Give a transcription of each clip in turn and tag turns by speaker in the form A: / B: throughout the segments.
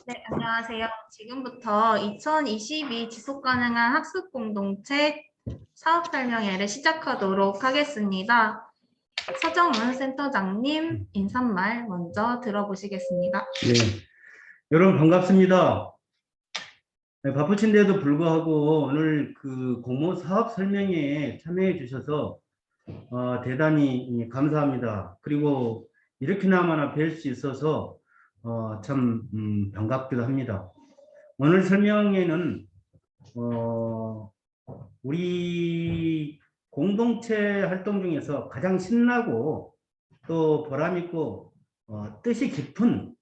A: 네, 안녕하세요. 지금부터 2022 지속가능한 학습공동체 사업 설명회를 시작하도록 하겠습니다. 서정은 센터장님 인사말 먼저 들어보시겠습니다.
B: 네, 여러분 반갑습니다. 네, 바쁘신데도 불구하고 오늘 그 공모 사업 설명회에 참여해 주셔서 대단히 감사합니다. 그리고 이렇게나마나 뵐 수 있어서 참 반갑기도 합니다. 오늘 설명회는 우리 공동체 활동 중에서 가장 신나고 또 보람있고 뜻이 깊은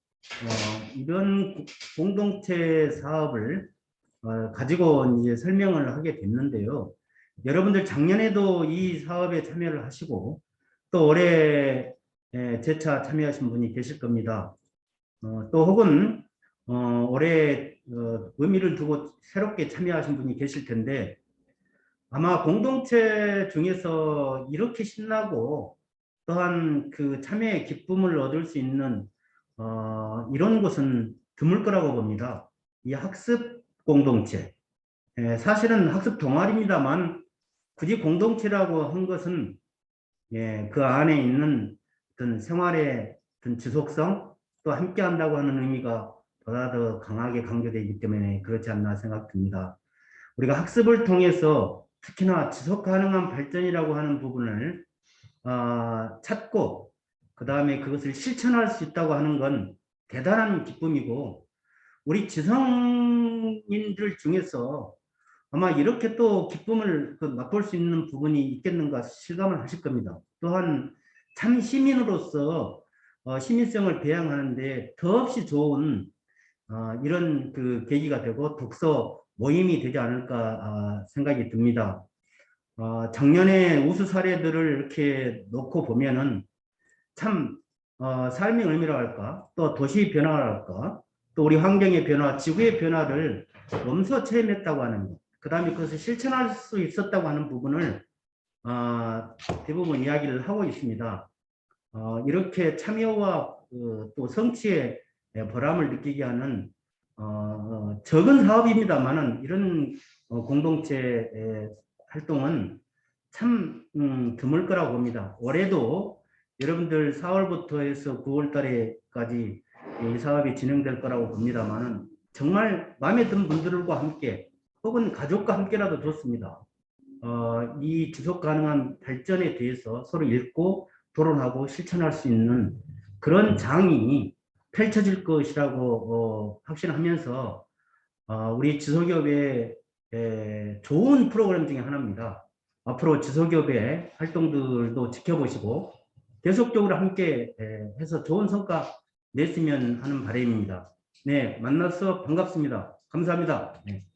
B: 이런 공동체 사업을 가지고 이제 설명을 하게 됐는데요. 여러분들 작년에도 이 사업에 참여를 하시고 또 올해 재차 참여하신 분이 계실 겁니다. 또 혹은 올해 의미를 두고 새롭게 참여하신 분이 계실 텐데 아마 공동체 중에서 이렇게 신나고 또한 그 참여의 기쁨을 얻을 수 있는 이런 곳은 드물 거라고 봅니다. 이 학습 공동체. 사실은 학습 동아리입니다만 굳이 공동체라고 한 것은 그 안에 있는 어떤 생활의 어떤 지속성 또 함께 한다고 하는 의미가 보다 더 강하게 강조되기 때문에 그렇지 않나 생각됩니다. 우리가 학습을 통해서 특히나 지속 가능한 발전이라고 하는 부분을 찾고 그 다음에 그것을 실천할 수 있다고 하는 건 대단한 기쁨이고 우리 지성인들 중에서 아마 이렇게 또 기쁨을 맛볼 수 있는 부분이 있겠는가 실감을 하실 겁니다. 또한 참 시민으로서 시민성을 배양하는데 더없이 좋은 이런 그 계기가 되고 독서 모임이 되지 않을까 생각이 듭니다. 작년에 우수 사례들을 이렇게 놓고 보면은 참 삶의 의미라 할까, 또 도시 변화라 할까, 또 우리 환경의 변화, 지구의 변화를 몸소 체험했다고 하는 것, 그 다음에 그것을 실천할 수 있었다고 하는 부분을 대부분 이야기를 하고 있습니다. 이렇게 참여와 또 성취의 보람을 느끼게 하는 적은 사업입니다만은 이런 공동체 활동은 참 드물 거라고 봅니다. 올해도 여러분들 4월부터 해서 9월 달에까지 이 사업이 진행될 거라고 봅니다만은 정말 마음에 든 분들과 함께 혹은 가족과 함께라도 좋습니다. 이 지속 가능한 발전에 대해서 서로 읽고 토론하고 실천할 수 있는 그런 장이 펼쳐질 것이라고 확신하면서 우리 지속협의 좋은 프로그램 중에 하나입니다. 앞으로 지속협의 활동들도 지켜보시고 계속적으로 함께 해서 좋은 성과 냈으면 하는 바람입니다. 네, 만나서 반갑습니다. 감사합니다. 네.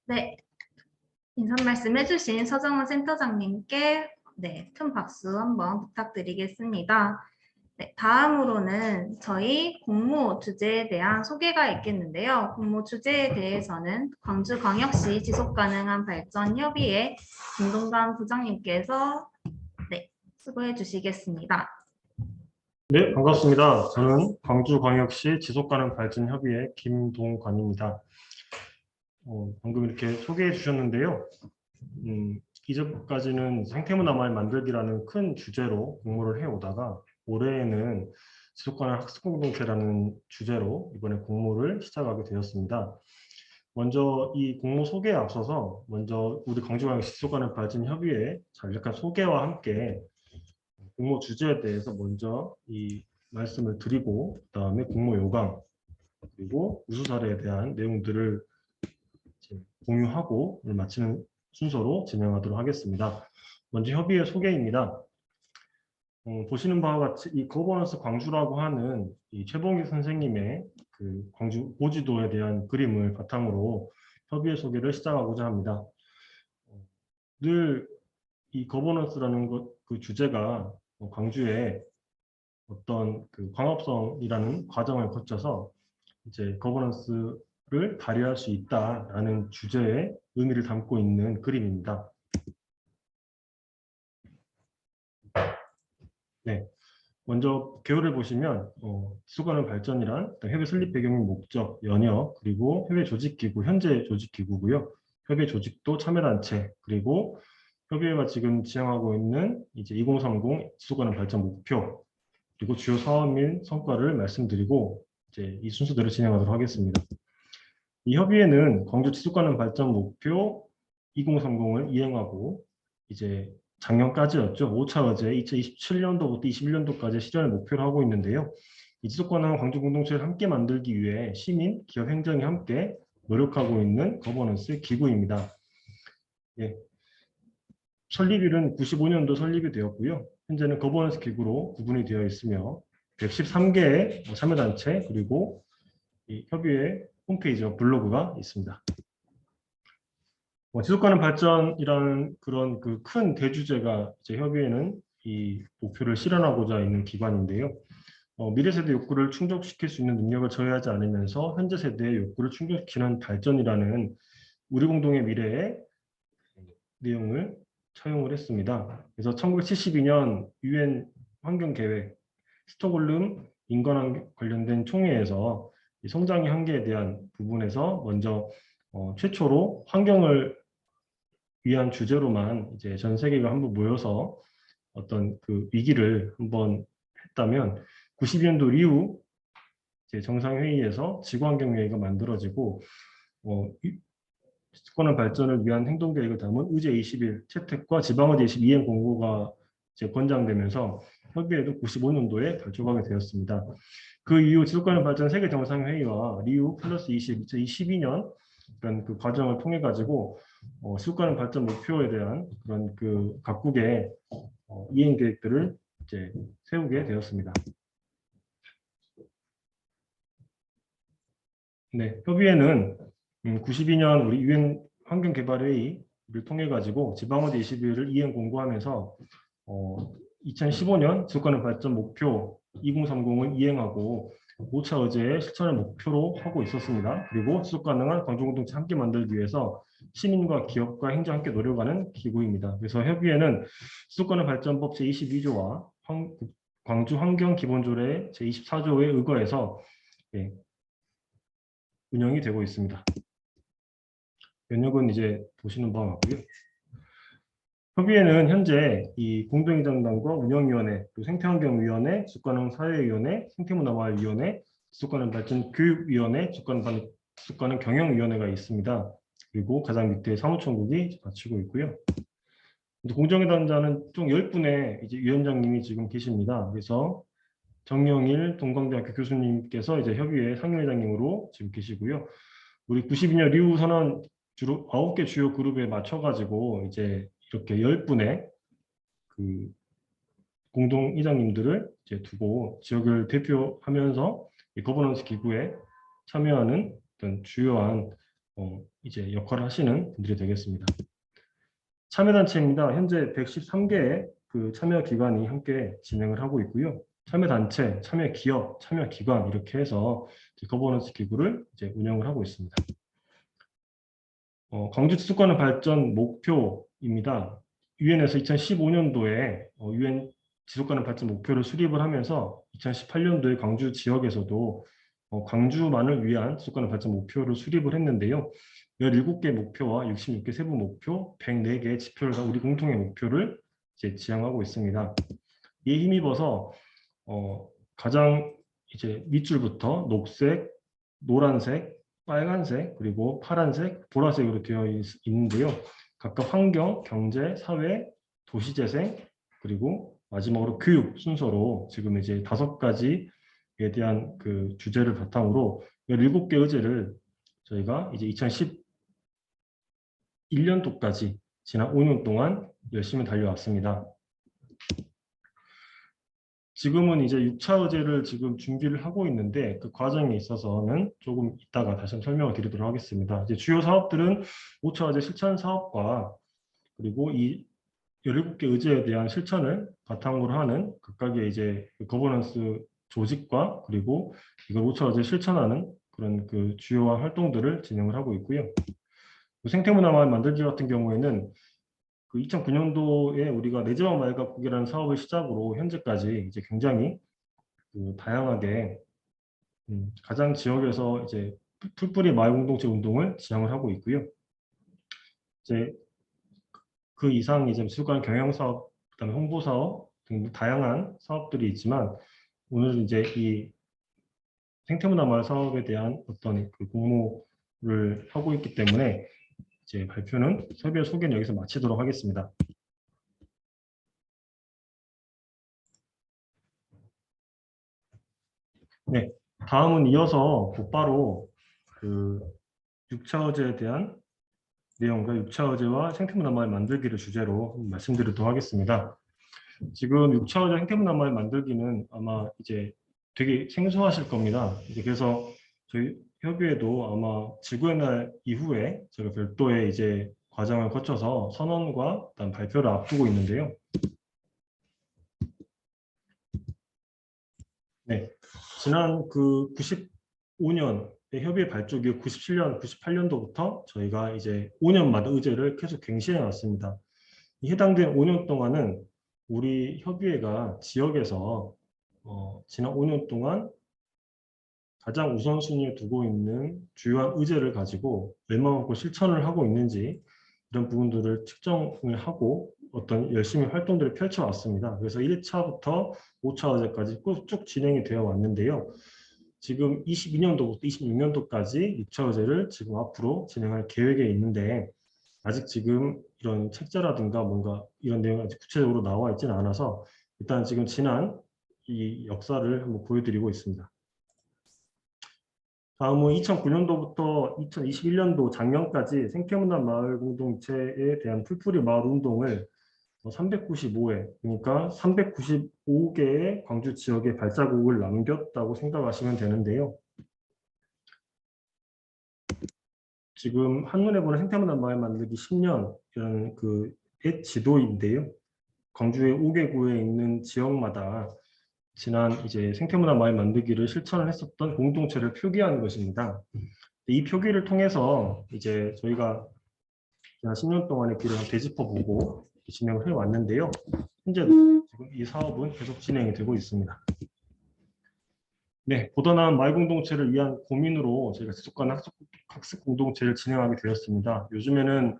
A: 네, 인사 말씀 해주신 서정은 센터장님께 큰 박수 한번 부탁드리겠습니다. 네, 다음으로는 저희 공모 주제에 대한 소개가 있겠는데요. 공모 주제에 대해서는 광주광역시 지속가능한 발전협의회 김동관 부장님께서 수고해 주시겠습니다.
C: 네, 반갑습니다. 저는 광주광역시 지속가능 발전협의회 김동관입니다. 방금 이렇게 소개해 주셨는데요. 이전까지는 상태문화말 만들기라는 큰 주제로 공모를 해오다가 올해에는 지속가능 학습공동체라는 주제로 이번에 공모를 시작하게 되었습니다. 먼저 이 공모 소개에 앞서서 먼저 우리 광주광역시 지속가능 발전협의회 간략한 소개와 함께 공모 주제에 대해서 먼저 이 말씀을 드리고 그다음에 공모 요강 그리고 우수 사례에 대한 내용들을 공유하고 오늘 마치는 순서로 진행하도록 하겠습니다. 먼저 협의회 소개입니다. 보시는 바와 같이 이 거버넌스 광주라고 하는 이 최봉희 선생님의 그 광주 고지도에 대한 그림을 바탕으로 협의회 소개를 시작하고자 합니다. 늘 이 거버넌스라는 그 주제가 광주에 어떤 그 광합성이라는 과정을 거쳐서 이제 거버넌스를 발휘할 수 있다라는 주제의 의미를 담고 있는 그림입니다. 네, 먼저 개요를 보시면 지속가능 발전이란 협의 설립 배경 및 목적, 연여, 그리고 협의 조직기구, 현재 조직기구고요. 협의 조직도 참여단체, 그리고 협의회가 지금 지향하고 있는 이제 2030 지속가능 발전 목표, 그리고 주요 사업 및 성과를 말씀드리고 이제 이 순서대로 진행하도록 하겠습니다. 이 협의회는 광주 지속가능 발전 목표 2030을 이행하고 이제 작년까지였죠. 5차 의제 2027년도부터 21년도까지 실현을 목표로 하고 있는데요. 이 지속가능한 광주 공동체를 함께 만들기 위해 시민, 기업, 행정이 함께 노력하고 있는 거버넌스 기구입니다. 예. 설립일은 95년도 설립이 되었고요. 현재는 거버넌스 기구로 구분이 되어 있으며 113개의 참여단체 그리고 이 협의회 홈페이지와 블로그가 있습니다. 지속가능 발전이라는 그런 그 큰 대주제가 이제 협의회는 이 목표를 실현하고자 있는 기관인데요. 미래 세대 욕구를 충족시킬 수 있는 능력을 저해하지 않으면서 현재 세대의 욕구를 충족시키는 발전이라는 우리 공동의 미래의 내용을 차용을 했습니다. 그래서 1972년 유엔 환경계획 스톡홀름 인권 관련된 총회에서 이 성장의 한계에 대한 부분에서 먼저 최초로 환경을 위한 주제로만 이제 전 세계가 한번 모여서 어떤 그 위기를 한번 했다면 92년도 이후 이제 정상회의에서 지구환경회의가 만들어지고 지구권 발전을 위한 행동계획을 담은 의제 21 채택과 지방의제 22행 공고가 이제 권장되면서 협의회도 95년도에 발족하게 되었습니다. 그 이후 지속가능 발전 세계 정상회의와 리우 플러스 20, 2012년 그런 그 과정을 통해 가지고 지속가능 발전 목표에 대한 그런 그 각국의 이행 계획들을 이제 세우게 되었습니다. 네, 협의회는 92년 우리 유엔 환경개발회의를 통해 가지고 지방의제 21을 이행 공고하면서 2015년 지속가능 발전 목표 2030을 이행하고 5차 의제의 실천을 목표로 하고 있었습니다. 그리고 지속가능한 광주공동체 함께 만들기 위해서 시민과 기업과 행정 함께 노력하는 기구입니다. 그래서 협의회는 지속가능 발전법 제22조와 광주 환경기본조례 제24조에 의거해서 운영이 되고 있습니다. 면역은 이제 보시는 바와 같고요. 협의회는 현재 이 공동의장단과 운영위원회, 그리고 생태환경위원회, 지속가능 사회위원회, 생태문화마을위원회, 지속가능 발전 교육위원회, 지속가능 경영위원회가 있습니다. 그리고 가장 밑에 사무총국이 갖추고 있고요. 공정회단자는 총 10분의 이제 위원장님이 지금 계십니다. 그래서 정영일 동광대학교 교수님께서 이제 협의회 상임회장님으로 지금 계시고요. 우리 92년 리우 선언 주로 9개 주요 그룹에 맞춰가지고 이제 이렇게 10분의 그 공동이장님들을 이제 두고 지역을 대표하면서 이 거버넌스 기구에 참여하는 어떤 주요한 이제 역할을 하시는 분들이 되겠습니다. 참여단체입니다. 현재 113개의 그 참여 기관이 함께 진행을 하고 있고요. 참여단체, 참여기업, 참여기관 이렇게 해서 거버넌스 기구를 이제 운영을 하고 있습니다. 광주 지속가능 발전 목표입니다. 유엔에서 2015년도에 유엔 지속가능 발전 목표를 수립을 하면서 2018년도에 광주 지역에서도 광주만을 위한 지속가능 발전 목표를 수립을 했는데요. 17개 목표와 66개 세부 목표, 104개의 지표를 우리 공통의 목표를 이제 지향하고 있습니다. 이에 힘입어서 가장 이제 밑줄부터 녹색, 노란색, 빨간색, 그리고 파란색, 보라색으로 되어 있는데요. 각각 환경, 경제, 사회, 도시재생, 그리고 마지막으로 교육 순서로 지금 이제 5가지에 대한 그 주제를 바탕으로 17개 의제를 저희가 이제 2011년도까지 지난 5년 동안 열심히 달려왔습니다. 지금은 이제 6차 의제를 지금 준비를 하고 있는데 그 과정에 있어서는 조금 이따가 다시 한번 설명을 드리도록 하겠습니다. 이제 주요 사업들은 5차 의제 실천 사업과 그리고 이 17개 의제에 대한 실천을 바탕으로 하는 각각의 이제 그 거버넌스 조직과 그리고 이걸 5차 의제 실천하는 그런 그 주요한 활동들을 진행을 하고 있고요. 생태문화마을 만들기 같은 경우에는 그 2009년도에 우리가 내 집안 마을 가꾸기라는 사업을 시작으로 현재까지 이제 굉장히 그 다양하게 가장 지역에서 이제 풀뿌리 마을 공동체 운동을 지향을 하고 있고요. 이제 그 이상 이제 미술관 경영 사업, 그다음에 홍보 사업 등 다양한 사업들이 있지만 오늘 이제 이 생태문화 마을 사업에 대한 어떤 그 공모를 하고 있기 때문에 이제 발표는 협의회 소개는 여기서 마치도록 하겠습니다. 네, 다음은 이어서 곧바로 그 6차 어제에 대한 내용과 6차 어제와 생태문화 마을 만들기를 주제로 말씀드리도록 하겠습니다. 지금 6차 어제 생태문화 마을 만들기는 아마 이제 되게 생소하실 겁니다. 이제 그래서 저희 협의회도 아마 지구의 날 이후에 제가 별도의 이제 과정을 거쳐서 선언과 그다음 발표를 앞두고 있는데요. 네, 지난 그 95년 협의회 발족 이후 97년, 98년도부터 저희가 이제 5년마다 의제를 계속 갱신해 왔습니다. 이 해당된 5년 동안은 우리 협의회가 지역에서 지난 5년 동안 가장 우선순위에 두고 있는 주요한 의제를 가지고 얼마만큼 실천을 하고 있는지 이런 부분들을 측정을 하고 어떤 열심히 활동들을 펼쳐왔습니다. 그래서 1차부터 5차 어제까지 쭉 진행이 되어 왔는데요. 지금 22년도부터 26년도까지 6차 어제를 지금 앞으로 진행할 계획에 있는데 아직 지금 이런 책자라든가 뭔가 이런 내용이 아직 구체적으로 나와 있지는 않아서 일단 지금 지난 이 역사를 한번 보여드리고 있습니다. 다음은 2009년도부터 2021년도 작년까지 생태문화 마을 공동체에 대한 풀뿌리 마을 운동을 395회, 그러니까 395개의 광주 지역에 발자국을 남겼다고 생각하시면 되는데요. 지금 한눈에 보는 생태문화 마을 만들기 10년 이런 그 옛 지도인데요. 광주의 5개 구에 있는 지역마다 지난 이제 생태문화 마을 만들기를 실천을 했었던 공동체를 표기하는 것입니다. 이 표기를 통해서 이제 저희가 지난 10년 동안의 길을 되짚어보고 진행을 해왔는데요. 현재 지금 이 사업은 계속 진행이 되고 있습니다. 네, 보다 나은 마을 공동체를 위한 고민으로 저희가 지속가능 학습 공동체를 진행하게 되었습니다. 요즘에는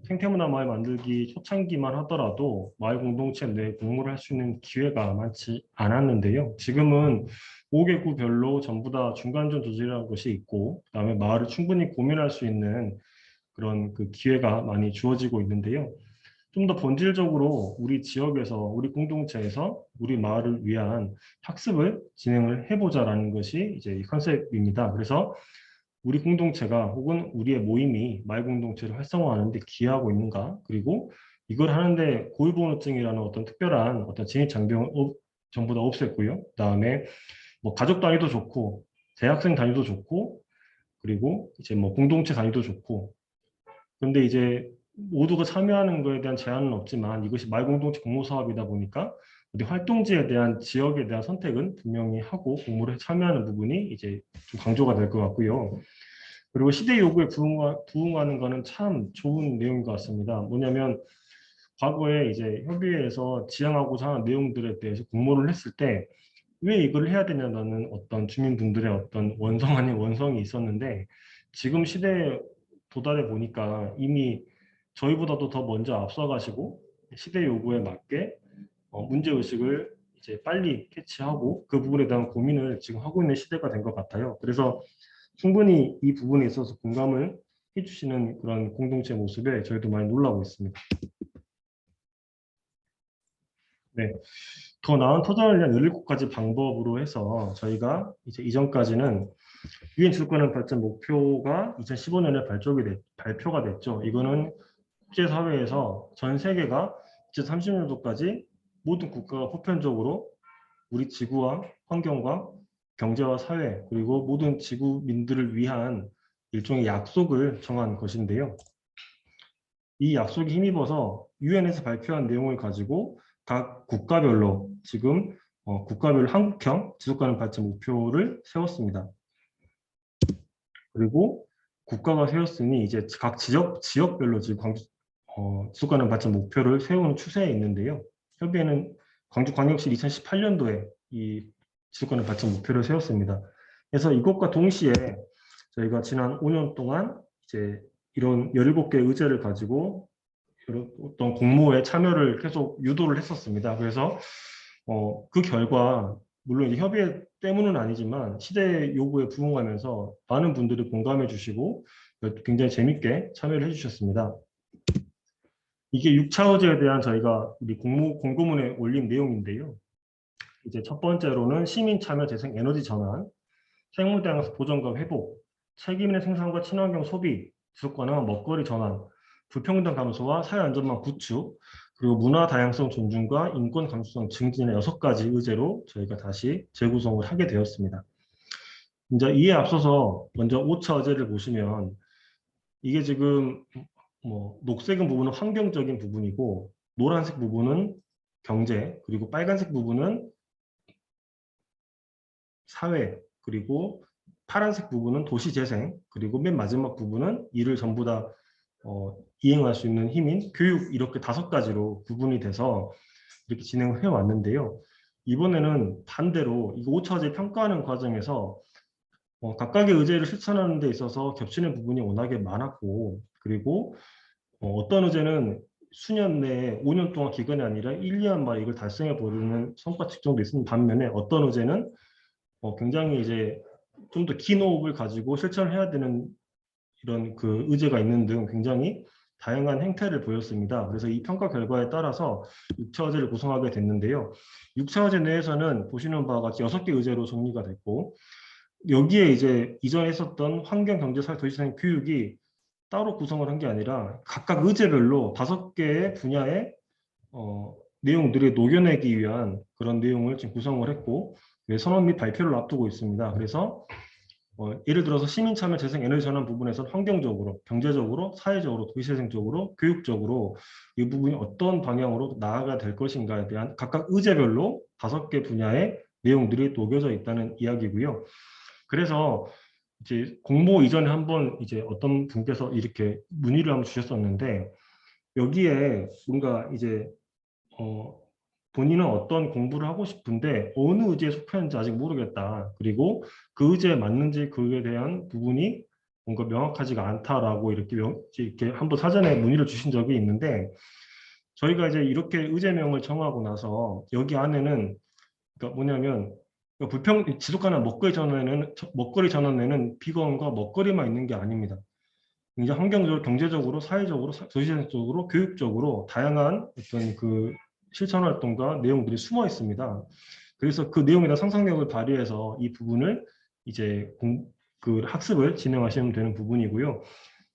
C: 생태문화 마을 만들기 초창기만 하더라도 마을 공동체 내 공모를 할 수 있는 기회가 많지 않았는데요. 지금은 5개 구별로 전부 다 중간전 조직이라는 것이 있고 그다음에 마을을 충분히 고민할 수 있는 그런 그 기회가 많이 주어지고 있는데요. 좀 더 본질적으로 우리 지역에서 우리 공동체에서 우리 마을을 위한 학습을 진행을 해보자라는 것이 이제 이 컨셉입니다. 그래서 우리 공동체가 혹은 우리의 모임이 마을 공동체를 활성화하는 데 기여하고 있는가, 그리고 이걸 하는데 고위번호증이라는 어떤 특별한 어떤 진입 장벽은 전부 다 없앴고요. 그다음에 뭐 가족 단위도 좋고 대학생 단위도 좋고 그리고 이제 뭐 공동체 단위도 좋고, 근데 이제 모두가 참여하는 거에 대한 제한은 없지만 이것이 마을 공동체 공모 사업이다 보니까 어디 활동지에 대한 지역에 대한 선택은 분명히 하고 공모에 참여하는 부분이 이제 좀 강조가 될 것 같고요. 그리고 시대 요구에 부응하는 거는 참 좋은 내용인 것 같습니다. 뭐냐면 과거에 이제 협의회에서 지향하고자 하는 내용들에 대해서 공모를 했을 때 왜 이걸 해야 되냐는 어떤 주민분들의 어떤 원성 아닌 원성이 있었는데 지금 시대에 도달해 보니까 이미 저희보다도 더 먼저 앞서가시고 시대 요구에 맞게 문제의식을 이제 빨리 캐치하고 그 부분에 대한 고민을 지금 하고 있는 시대가 된 것 같아요. 그래서 충분히 이 부분에 있어서 공감을 해주시는 그런 공동체 모습에 저희도 많이 놀라고 있습니다. 네, 더 나은 터전을 위한 17가지 방법으로 해서 저희가 이제 이전까지는 유엔 지속가능 발전 목표가 2015년에 발표가 됐죠. 이거는 국제사회에서 전 세계가 2030년도까지 모든 국가가 보편적으로 우리 지구와 환경과 경제와 사회 그리고 모든 지구민들을 위한 일종의 약속을 정한 것인데요. 이 약속에 힘입어서 유엔에서 발표한 내용을 가지고 각 국가별로 지금 국가별 한국형 지속가능 발전 목표를 세웠습니다. 그리고 국가가 세웠으니 이제 각 지역별로 지금 지속가능 발전 목표를 세우는 추세에 있는데요. 협의회는 광주광역시 2018년도에 이 지속가능 발전 목표를 세웠습니다. 그래서 이것과 동시에 저희가 지난 5년 동안 이제 이런 17개의 의제를 가지고 이런 어떤 공모에 참여를 계속 유도를 했었습니다. 그래서 그 결과 물론 이제 협의회 때문은 아니지만 시대의 요구에 부응하면서 많은 분들이 공감해 주시고 굉장히 재밌게 참여를 해주셨습니다. 이게 6차 의제에 대한 저희가 우리 공고문에 올린 내용인데요. 이제 첫 번째로는 시민 참여 재생 에너지 전환, 생물 다양성 보존과 회복, 책임 있는 생산과 친환경 소비, 지속 가능한 먹거리 전환, 불평등 감소와 사회 안전망 구축, 그리고 문화 다양성 존중과 인권 감수성 증진의 6가지 의제로 저희가 다시 재구성을 하게 되었습니다. 이제 이에 앞서서 먼저 5차 의제를 보시면 이게 지금 뭐 녹색은 부분은 환경적인 부분이고 노란색 부분은 경제, 그리고 빨간색 부분은 사회, 그리고 파란색 부분은 도시재생, 그리고 맨 마지막 부분은 이를 전부 다 이행할 수 있는 힘인 교육, 이렇게 5가지로 구분이 돼서 이렇게 진행을 해왔는데요. 이번에는 반대로 이 5차제 평가하는 과정에서 각각의 의제를 실천하는 데 있어서 겹치는 부분이 워낙에 많았고, 그리고 어떤 의제는 수년 내에 5년 동안 기간이 아니라 1, 2년 만에 이걸 달성해 보려는 성과 측정도 있는 반면에 어떤 의제는 굉장히 이제 좀 더 긴 호흡을 가지고 실천을 해야 되는 이런 그 의제가 있는 등 굉장히 다양한 행태를 보였습니다. 그래서 이 평가 결과에 따라서 6차 의제를 구성하게 됐는데요. 6차 의제 내에서는 보시는 바와 같이 6개 의제로 정리가 됐고, 여기에 이제 이전에 있었던 환경, 경제, 사회, 도시재생, 교육이 따로 구성을 한 게 아니라 각각 의제별로 5개의 분야의 내용들이 녹여내기 위한 그런 내용을 지금 구성을 했고, 선언 및 발표를 앞두고 있습니다. 그래서 예를 들어서 시민 참여 재생 에너지 전환 부분에서 환경적으로, 경제적으로, 사회적으로, 도시재생적으로, 교육적으로 이 부분이 어떤 방향으로 나아가야 될 것인가에 대한 각각 의제별로 5개 분야의 내용들이 녹여져 있다는 이야기고요. 그래서 이제 공모 이전에 한번 이제 어떤 분께서 이렇게 문의를 한번 주셨었는데, 여기에 뭔가 이제 본인은 어떤 공부를 하고 싶은데 어느 의제에 속하는지 아직 모르겠다. 그리고 그 의제에 맞는지 그에 대한 부분이 뭔가 명확하지가 않다라고 이렇게 한번 사전에 문의를 주신 적이 있는데, 저희가 이제 이렇게 의제명을 정하고 나서 여기 안에는 그러니까 뭐냐면 지속가능한 먹거리 전환에는 비건과 먹거리만 있는 게 아닙니다. 이제 환경적으로, 경제적으로, 사회적으로, 도시재생적으로, 교육적으로 다양한 어떤 그 실천 활동과 내용들이 숨어 있습니다. 그래서 그 내용에다 상상력을 발휘해서 이 부분을 이제 그 학습을 진행하시면 되는 부분이고요.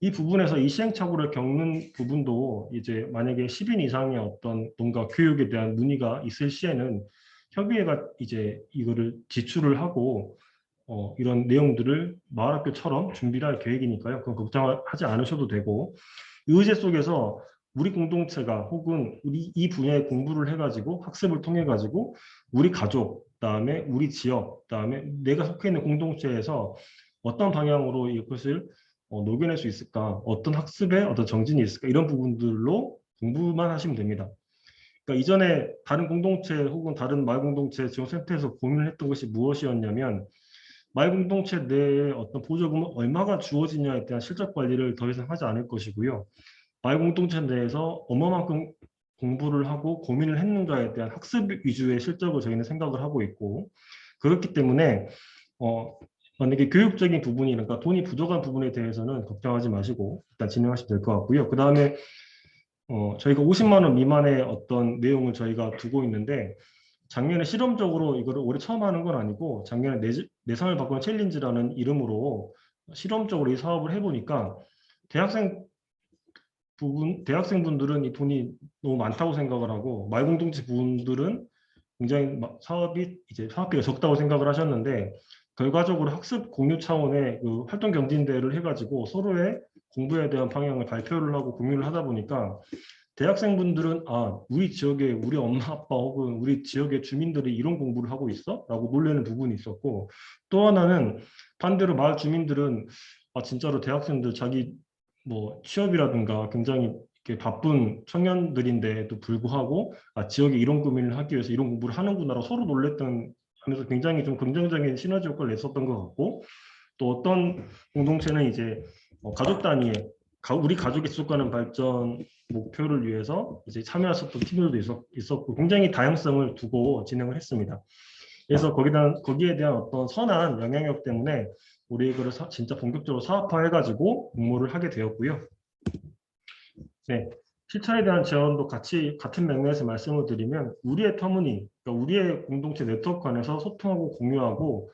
C: 이 부분에서 이 시행착오를 겪는 부분도 이제 만약에 10인 이상의 어떤 뭔가 교육에 대한 문의가 있을 시에는 협의회가 이제 이거를 지출을 하고 이런 내용들을 마을학교처럼 준비를 할 계획이니까요. 그건 걱정하지 않으셔도 되고, 이 의제 속에서 우리 공동체가 혹은 우리 이 분야에 공부를 해가지고 학습을 통해가지고 우리 가족, 그다음에 우리 지역, 그다음에 내가 속해 있는 공동체에서 어떤 방향으로 이것을 녹여낼 수 있을까, 어떤 학습에 어떤 정진이 있을까, 이런 부분들로 공부만 하시면 됩니다. 그러니까 이전에 다른 공동체 혹은 다른 마을 공동체 지원센터에서 고민을 했던 것이 무엇이었냐면, 마을 공동체 내에 어떤 보조금은 얼마가 주어지냐에 대한 실적 관리를 더 이상 하지 않을 것이고요. 마을 공동체 내에서 얼마만큼 공부를 하고 고민을 했는가에 대한 학습 위주의 실적을 저희는 생각을 하고 있고, 그렇기 때문에 만약에 교육적인 부분이, 그러니까 돈이 부족한 부분에 대해서는 걱정하지 마시고 일단 진행하시면 될 것 같고요. 그 다음에 저희가 50만 원 미만의 어떤 내용을 저희가 두고 있는데, 작년에 실험적으로 이거를 올해 처음 하는 건 아니고 작년에 내상을 바꾸는 챌린지라는 이름으로 실험적으로 이 사업을 해보니까 대학생분들은 이 돈이 너무 많다고 생각을 하고, 마을 공동체 분들은 굉장히 사업비가 적다고 생각을 하셨는데, 결과적으로 학습 공유 차원의 그 활동 경진대회를 해가지고 서로의 공부에 대한 방향을 발표를 하고 공유를 하다 보니까 대학생분들은 우리 지역에 우리 엄마 아빠 혹은 우리 지역의 주민들이 이런 공부를 하고 있어? 라고 놀라는 부분이 있었고, 또 하나는 반대로 마을 주민들은 진짜로 대학생들 자기 뭐 취업이라든가 굉장히 이렇게 바쁜 청년들인데도 불구하고 지역에 이런 고민을 하기 위해서 이런 공부를 하는구나라고 서로 놀랬던 하면서 굉장히 좀 긍정적인 시너지 효과를 냈었던 것 같고, 또 어떤 공동체는 이제 가족 단위의 우리 가족의 지속가능 발전 목표를 위해서 이제 참여했었던 팀들도 있었고 굉장히 다양성을 두고 진행을 했습니다. 그래서 거기에 대한 어떤 선한 영향력 때문에 우리 이거를 진짜 본격적으로 사업화해가지고 공모를 하게 되었고요. 네, 실천에 대한 제언도 같은 맥락에서 말씀을 드리면 우리의 터무니, 그러니까 우리의 공동체 네트워크 안에서 소통하고 공유하고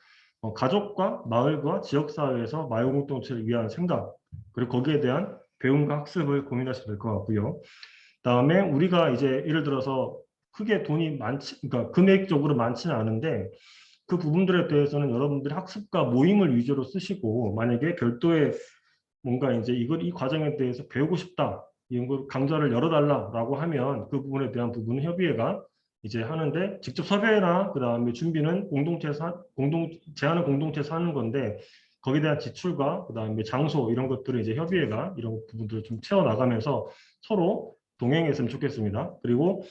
C: 가족과 마을과 지역사회에서 마을 공동체를 위한 생각, 그리고 거기에 대한 배움과 학습을 고민하시면 될 것 같고요. 다음에 우리가 이제 예를 들어서 크게 돈이 그러니까 금액적으로 많지는 않은데 그 부분들에 대해서는 여러분들이 학습과 모임을 위주로 쓰시고, 만약에 별도의 뭔가 이제 이 과정에 대해서 배우고 싶다, 이런 걸 강좌를 열어달라라고 하면 그 부분에 대한 부분은 협의회가 이제 하는데, 직접 섭외나 그 다음에 준비는 제안은 공동체에서 하는 건데, 거기에 대한 지출과 그 다음에 장소 이런 것들을 이제 협의회가 이런 부분들을 좀 채워 나가면서 서로 동행했으면 좋겠습니다. 그리고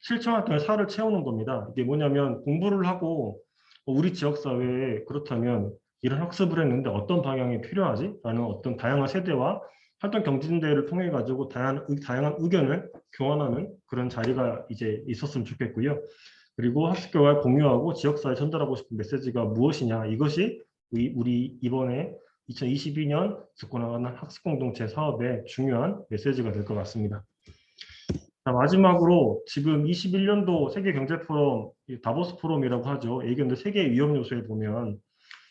C: 실천을 통해 살을 채우는 겁니다. 이게 뭐냐면 공부를 하고 우리 지역사회에 그렇다면 이런 학습을 했는데 어떤 방향이 필요하지? 라는 어떤 다양한 세대와 활동 경진대회를 통해 가지고 다양한 의견을 교환하는 그런 자리가 이제 있었으면 좋겠고요. 그리고 학습 결과를 공유하고 지역사회에 전달하고 싶은 메시지가 무엇이냐, 이것이 우리 이번에 2022년 듣고 나가는 학습공동체 사업의 중요한 메시지가 될 것 같습니다. 자, 마지막으로 지금 21년도 세계경제포럼, 다보스 포럼이라고 하죠. 예견대 세계 위험 요소에 보면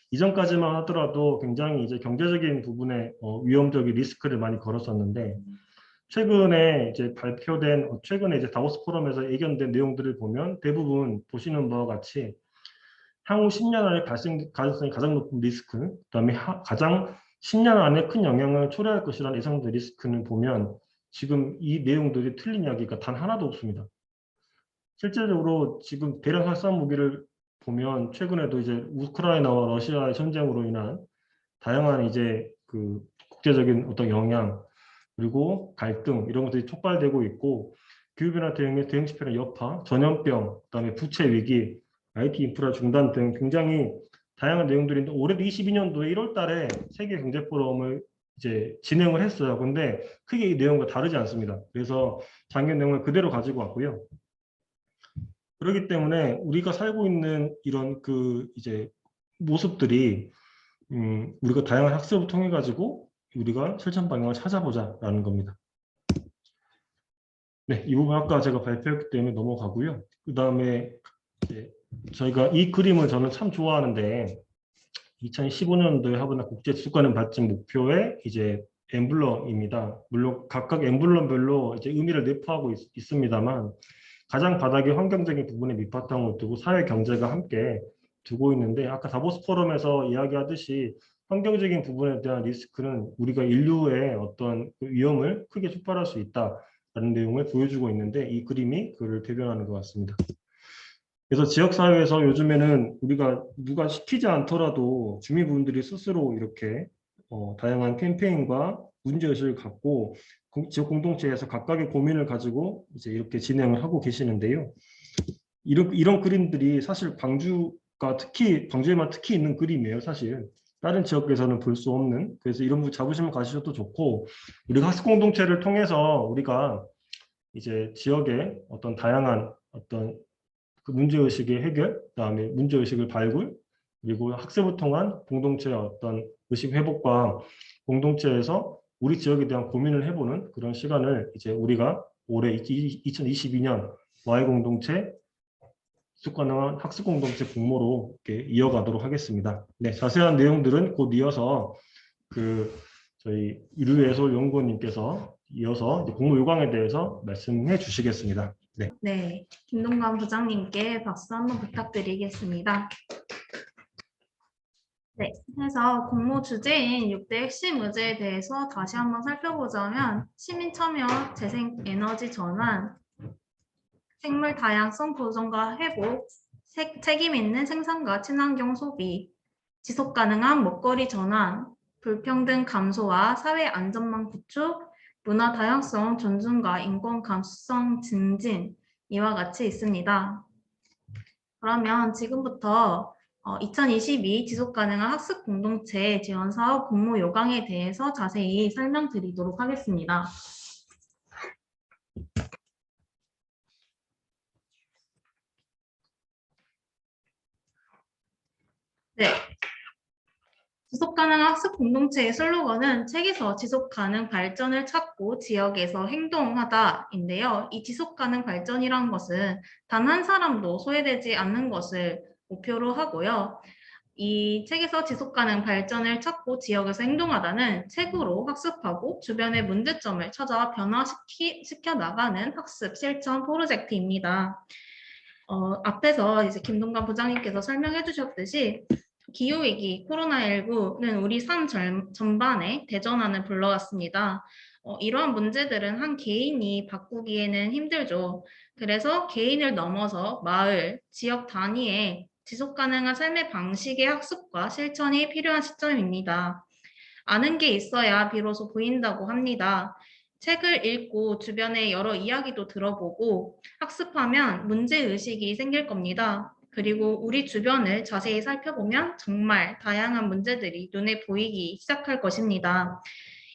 C: 이전까지만 하더라도 굉장히 이제 경제적인 부분에 위험적인 리스크를 많이 걸었었는데, 최근에 이제 최근에 이제 다보스 포럼에서 예견된 내용들을 보면 대부분 보시는 바와 같이 향후 10년 안에 발생 가능성이 가장 높은 리스크, 그다음에 가장 10년 안에 큰 영향을 초래할 것이라는 예상된 리스크는 보면 지금 이 내용들이 틀린 이야기가 단 하나도 없습니다. 실제적으로 지금 대량 살상 무기를 보면 최근에도 이제 우크라이나와 러시아의 전쟁으로 인한 다양한 이제 그 국제적인 어떤 영향, 그리고 갈등 이런 것들이 촉발되고 있고, 기후변화 대응 집회의 여파, 전염병, 그다음에 부채 위기, IT 인프라 중단 등 굉장히 다양한 내용들인데, 올해도 22년도에 1월 달에 세계 경제 포럼을 이제 진행을 했어요. 근데 크게 이 내용과 다르지 않습니다. 그래서 작년 내용을 그대로 가지고 왔고요. 그렇기 때문에 우리가 살고 있는 이런 그 이제 모습들이 우리가 다양한 학습을 통해 가지고 우리가 실천 방향을 찾아보자라는 겁니다. 네, 이 부분 아까 제가 발표했기 때문에 넘어가고요. 그 다음에 저희가 이 그림을 저는 참 좋아하는데, 2015년도에 하버나 국제 지속가능 발전 목표의 이제 엠블럼입니다. 물론 각각 엠블럼별로 이제 의미를 내포하고 있습니다만, 가장 바닥에 환경적인 부분에 밑바탕을 두고 사회 경제가 함께 두고 있는데, 아까 다보스 포럼에서 이야기하듯이 환경적인 부분에 대한 리스크는 우리가 인류의 어떤 위험을 크게 촉발할 수 있다라는 내용을 보여주고 있는데, 이 그림이 그를 대변하는 것 같습니다. 그래서 지역사회에서 요즘에는 우리가 누가 시키지 않더라도 주민분들이 스스로 이렇게 다양한 캠페인과 문제의식을 갖고 지역 공동체에서 각각의 고민을 가지고 이제 이렇게 진행을 하고 계시는데요. 이런 그림들이 사실 광주에만 특히 있는 그림이에요, 사실. 다른 지역에서는 볼 수 없는. 그래서 이런 부분 자부심을 가지셔도 좋고, 우리가 학습 공동체를 통해서 우리가 이제 지역의 어떤 다양한 어떤 그 문제의식의 해결, 그다음에 문제의식을 발굴, 그리고 학습을 통한 공동체의 어떤 의식 회복과 공동체에서 우리 지역에 대한 고민을 해보는 그런 시간을 이제 우리가 올해 2022년 마을 공동체 지속가능한 학습 공동체 공모로 이렇게 이어가도록 하겠습니다. 네, 자세한 내용들은 곧 이어서 저희 유류예술 연구원님께서 이어서 공모 요강에 대해서 말씀해 주시겠습니다. 네.
A: 네, 김동관 부장님께 박수 한번 부탁드리겠습니다. 네, 그래서 공모 주제인 6대 핵심 의제에 대해서 다시 한번 살펴보자면, 시민 참여, 재생 에너지 전환, 생물 다양성 보존과 회복, 책임 있는 생산과 친환경 소비, 지속 가능한 먹거리 전환, 불평등 감소와 사회 안전망 구축, 문화 다양성 존중과 인권 감수성 증진 이와 같이 있습니다. 그러면 지금부터 2022 지속가능한 학습 공동체 지원 사업 공모 요강에 대해서 자세히 설명드리도록 하겠습니다. 네. 지속가능한 학습 공동체의 슬로건은 책에서 지속가능 발전을 찾고 지역에서 행동하다인데요. 이 지속가능 발전이란 것은 단 한 사람도 소외되지 않는 것을 목표로 하고요. 이 책에서 지속가능 발전을 찾고 지역에서 행동하다는 책으로 학습하고 주변의 문제점을 찾아 변화시켜 나가는 학습 실천 프로젝트입니다. 앞에서 이제 김동관 부장님께서 설명해 주셨듯이 기후위기, 코로나19는 우리 삶 전반에 대전환을 불러왔습니다. 이러한 문제들은 한 개인이 바꾸기에는 힘들죠. 그래서 개인을 넘어서 마을, 지역 단위의 지속가능한 삶의 방식의 학습과 실천이 필요한 시점입니다. 아는 게 있어야 비로소 보인다고 합니다. 책을 읽고 주변의 여러 이야기도 들어보고 학습하면 문제의식이 생길 겁니다. 그리고 우리 주변을 자세히 살펴보면 정말 다양한 문제들이 눈에 보이기 시작할 것입니다.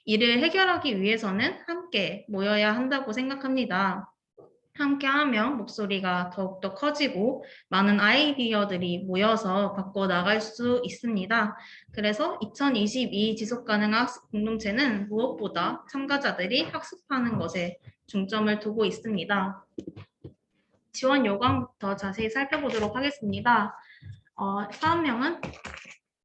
A: 이를 해결하기 위해서는 함께 모여야 한다고 생각합니다. 함께하면 목소리가 더욱더 커지고 많은 아이디어들이 모여서 바꿔 나갈 수 있습니다. 그래서 2022 지속가능한 학습 공동체는 무엇보다 참가자들이 학습하는 것에 중점을 두고 있습니다. 지원 요강부터 자세히 살펴보도록 하겠습니다. 사업명은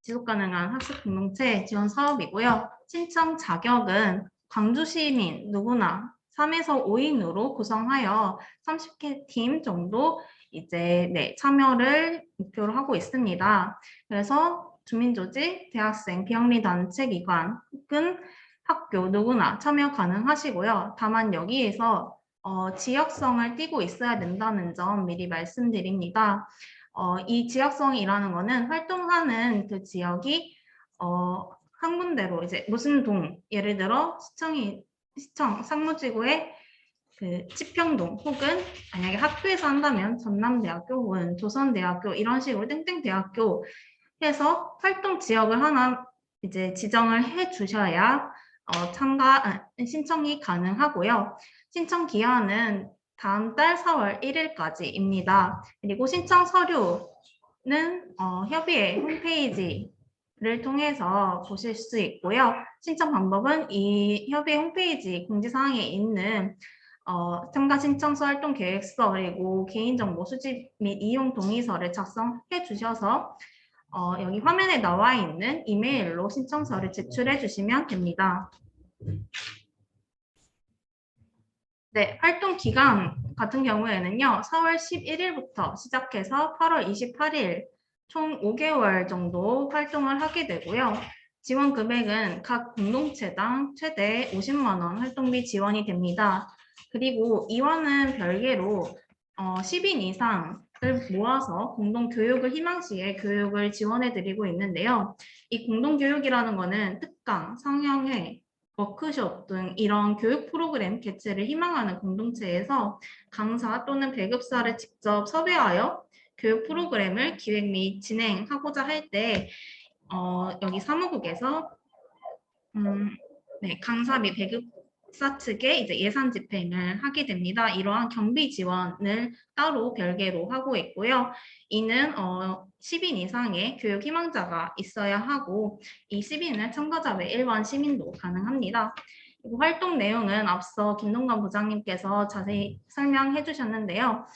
A: 지속가능한 학습 공동체 지원 사업이고요. 신청 자격은 광주 시민 누구나 3에서 5인으로 구성하여 30개 팀 정도 이제 참여를 목표로 하고 있습니다. 그래서 주민조직, 대학생, 비영리단체 기관 혹은 학교 누구나 참여 가능하시고요. 다만 여기에서 지역성을 띠고 있어야 된다는 점 미리 말씀드립니다. 이 지역성이라는 거는 활동하는 그 지역이 한 군데로 이제 무슨 동, 예를 들어 시청 상무지구의 그 치평동 혹은 만약에 학교에서 한다면 전남대학교 혹은 조선대학교 이런 식으로 땡땡대학교 해서 활동 지역을 하나 이제 지정을 해 주셔야 신청이 가능하고요. 신청 기한은 다음 달 4월 1일까지입니다. 그리고 신청 서류는 협의회 홈페이지를 통해서 보실 수 있고요. 신청 방법은 이 협의회 홈페이지 공지사항에 있는 참가 신청서 활동 계획서 그리고 개인정보 수집 및 이용 동의서를 작성해 주셔서 여기 화면에 나와 있는 이메일로 신청서를 제출해 주시면 됩니다. 네, 활동 기간 같은 경우에는요, 4월 11일부터 시작해서 8월 28일 총 5개월 정도 활동을 하게 되고요. 지원 금액은 각 공동체당 최대 50만 원 활동비 지원이 됩니다. 그리고 이와는 별개로 10인 이상을 모아서 공동교육을 희망시에 교육을 지원해드리고 있는데요. 이 공동교육이라는 거는 특강, 성형회, 워크숍 등 이런 교육 프로그램 개최를 희망하는 공동체에서 강사 또는 배급사를 직접 섭외하여 교육 프로그램을 기획 및 진행하고자 할 때 여기 사무국에서 강사 및 배급사 측에 이제 예산 집행을 하게 됩니다. 이러한 경비 지원을 따로 별개로 하고 있고요. 이는 10인 이상의 교육 희망자가 있어야 하고 이 10인은 참가자 외 일반 시민도 가능합니다. 그리고 활동 내용은 앞서 김동관 부장님께서 자세히 설명해 주셨는데요.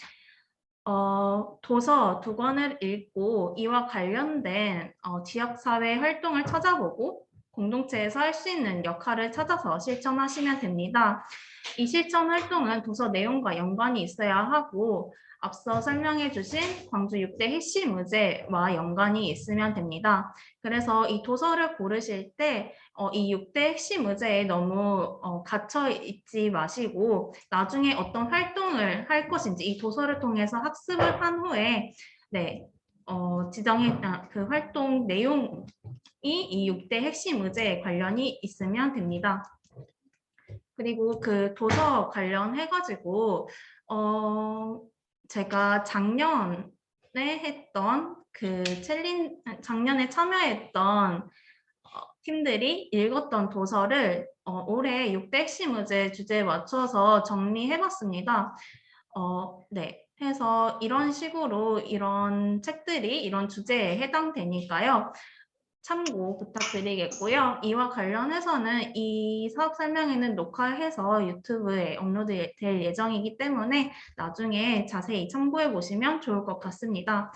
A: 도서 2권을 읽고 이와 관련된 지역사회 활동을 찾아보고 공동체에서 할 수 있는 역할을 찾아서 실천하시면 됩니다. 이 실천 활동은 도서 내용과 연관이 있어야 하고 앞서 설명해 주신 광주 6대 핵심 의제와 연관이 있으면 됩니다. 그래서 이 도서를 고르실 때 이 6대 핵심 의제에 너무 갇혀 있지 마시고 나중에 어떤 활동을 할 것인지 이 도서를 통해서 학습을 한 후에 그 활동 내용이 이 6대 핵심 의제에 관련이 있으면 됩니다. 그리고 그 도서 관련해가지고 제가 작년에 했던 그 작년에 참여했던 팀들이 읽었던 도서를 올해 6대 핵심 의제 주제에 맞춰서 정리해봤습니다. 네. 해서 이런 식으로 이런 책들이 이런 주제에 해당되니까요. 참고 부탁드리겠고요. 이와 관련해서는 이 사업 설명회는 녹화해서 유튜브에 업로드 될 예정이기 때문에 나중에 자세히 참고해 보시면 좋을 것 같습니다.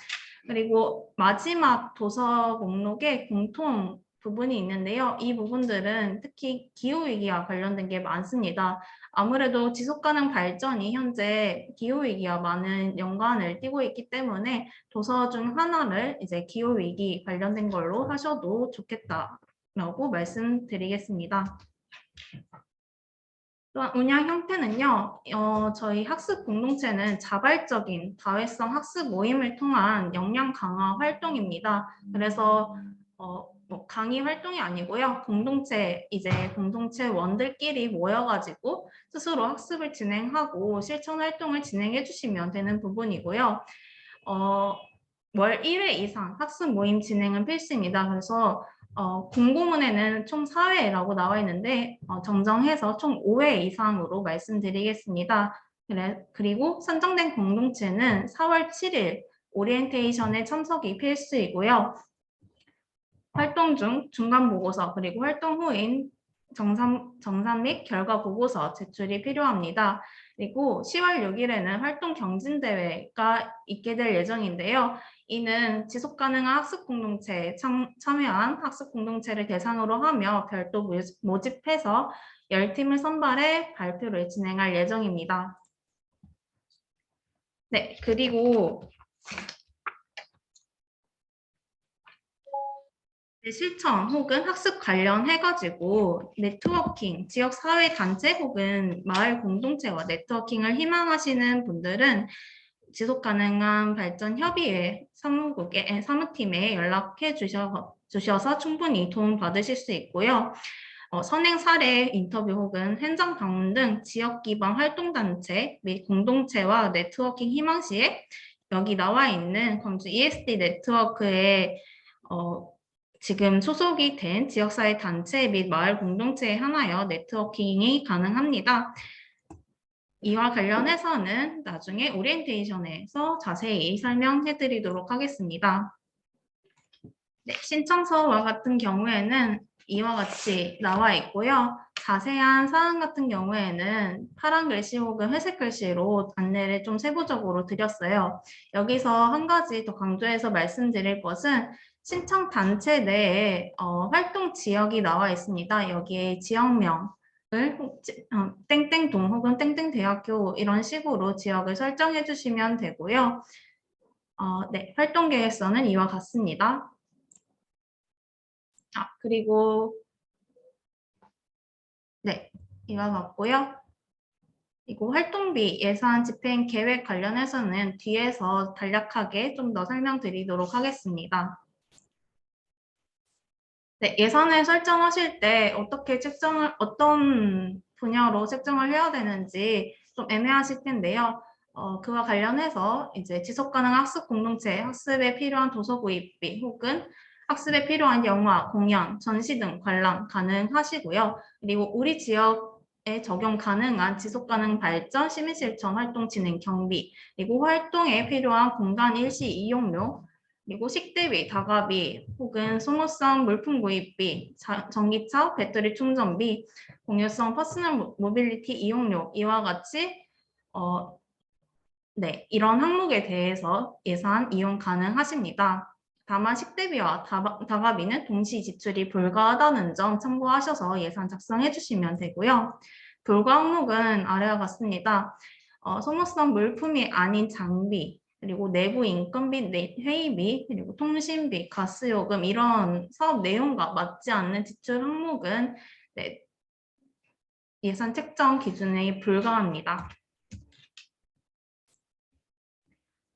A: 그리고 마지막 도서 목록에 공통 부분이 있는데요. 이 부분들은 특히 기후위기와 관련된 게 많습니다. 아무래도 지속가능 발전이 현재 기후위기와 많은 연관을 띠고 있기 때문에 도서 중 하나를 이제 기후위기 관련된 걸로 하셔도 좋겠다라고 말씀드리겠습니다. 또한 운영 형태는요, 저희 학습 공동체는 자발적인 다회성 학습 모임을 통한 역량 강화 활동입니다. 그래서 뭐 강의 활동이 아니고요, 공동체원들끼리 모여가지고 스스로 학습을 진행하고 실천 활동을 진행해 주시면 되는 부분이고요. 월 1회 이상 학습 모임 진행은 필수입니다. 그래서 공고문에는 총 4회라고 나와 있는데 정정해서 총 5회 이상으로 말씀드리겠습니다. 그리고 선정된 공동체는 4월 7일 오리엔테이션에 참석이 필수이고요. 활동 중 중간 보고서 그리고 활동 후인 정산 및 결과 보고서 제출이 필요합니다. 그리고 10월 6일에는 활동 경진대회가 있게 될 예정인데요. 이는 지속가능한 학습 공동체에 참여한 학습 공동체를 대상으로 하며 별도 모집해서 10팀을 선발해 발표를 진행할 예정입니다. 네, 그리고 실천 혹은 학습 관련해가지고 네트워킹, 지역사회단체 혹은 마을 공동체와 네트워킹을 희망하시는 분들은 지속가능한 발전 협의회 사무팀에 연락해 주셔서 충분히 도움 받으실 수 있고요. 선행 사례 인터뷰 혹은 현장 방문 등 지역 기반 활동단체 및 공동체와 네트워킹 희망 시에 여기 나와 있는 광주 ESD 네트워크에 지금 소속이 된 지역사회 단체 및 마을 공동체에 하나여 네트워킹이 가능합니다. 이와 관련해서는 나중에 오리엔테이션에서 자세히 설명해 드리도록 하겠습니다. 네, 신청서와 같은 경우에는 이와 같이 나와 있고요. 자세한 사항 같은 경우에는 파란 글씨 혹은 회색 글씨로 안내를 좀 세부적으로 드렸어요. 여기서 한 가지 더 강조해서 말씀드릴 것은 신청 단체 내에 활동 지역이 나와 있습니다. 여기에 지역명 땡땡동 혹은 땡땡대학교 이런 식으로 지역을 설정해 주시면 되고요. 네, 활동 계획서는 이와 같습니다. 그리고 네, 이와 같고요. 그리고 활동비 예산 집행 계획 관련해서는 뒤에서 간략하게 좀 더 설명드리도록 하겠습니다. 네, 예산을 설정하실 때 어떤 분야로 책정을 해야 되는지 좀 애매하실 텐데요. 그와 관련해서 이제 지속가능한 학습 공동체, 학습에 필요한 도서 구입비 혹은 학습에 필요한 영화, 공연, 전시 등 관람 가능하시고요. 그리고 우리 지역에 적용 가능한 지속가능 발전, 시민실천 활동 진행 경비, 그리고 활동에 필요한 공간 일시 이용료, 그리고 식대비, 다가비 혹은 소모성 물품 구입비, 전기차, 배터리 충전비, 공유성 퍼스널 모빌리티 이용료 이와 같이 네, 이런 항목에 대해서 예산 이용 가능하십니다. 다만 식대비와 다가비는 동시 지출이 불가하다는 점 참고하셔서 예산 작성해 주시면 되고요. 불가 항목은 아래와 같습니다. 소모성 물품이 아닌 장비, 그리고 내부 인건비, 회의비, 그리고 통신비, 가스요금 이런 사업 내용과 맞지 않는 지출 항목은 네, 예산 책정 기준에 불과합니다.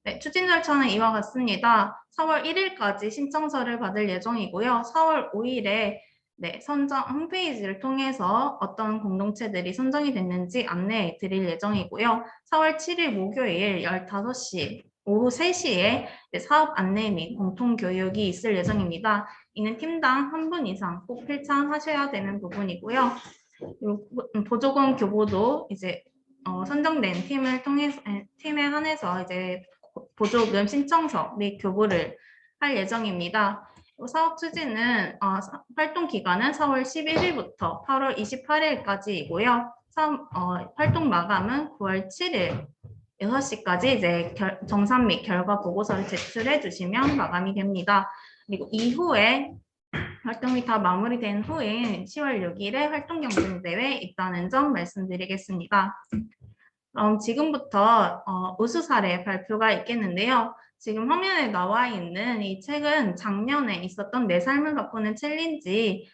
A: 네, 추진 절차는 이와 같습니다. 4월 1일까지 신청서를 받을 예정이고요. 4월 5일에 네, 선정 홈페이지를 통해서 어떤 공동체들이 선정이 됐는지 안내해 드릴 예정이고요. 4월 7일 목요일 15시, 오후 3시에 사업 안내 및 공통 교육이 있을 예정입니다. 이는 팀당 한 분 이상 꼭 필참하셔야 되는 부분이고요. 그리고 보조금 교부도 이제 선정된 팀을 통해서 팀에 한해서 이제 보조금 신청서 및 교부를 할 예정입니다. 사업 추진은 활동 기간은 4월 11일부터 8월 28일까지이고요. 활동 마감은 9월 7일 6시까지 이제 정산 및 결과 보고서를 제출해 주시면 마감이 됩니다. 그리고 이후에 활동이 다 마무리된 후인 10월 6일에 활동경쟁대회 있다는 점 말씀드리겠습니다. 그럼 지금부터 우수 사례 발표가 있겠는데요. 지금 화면에 나와 있는 이 책은 작년에 있었던 내 삶을 바꾸는 챌린지를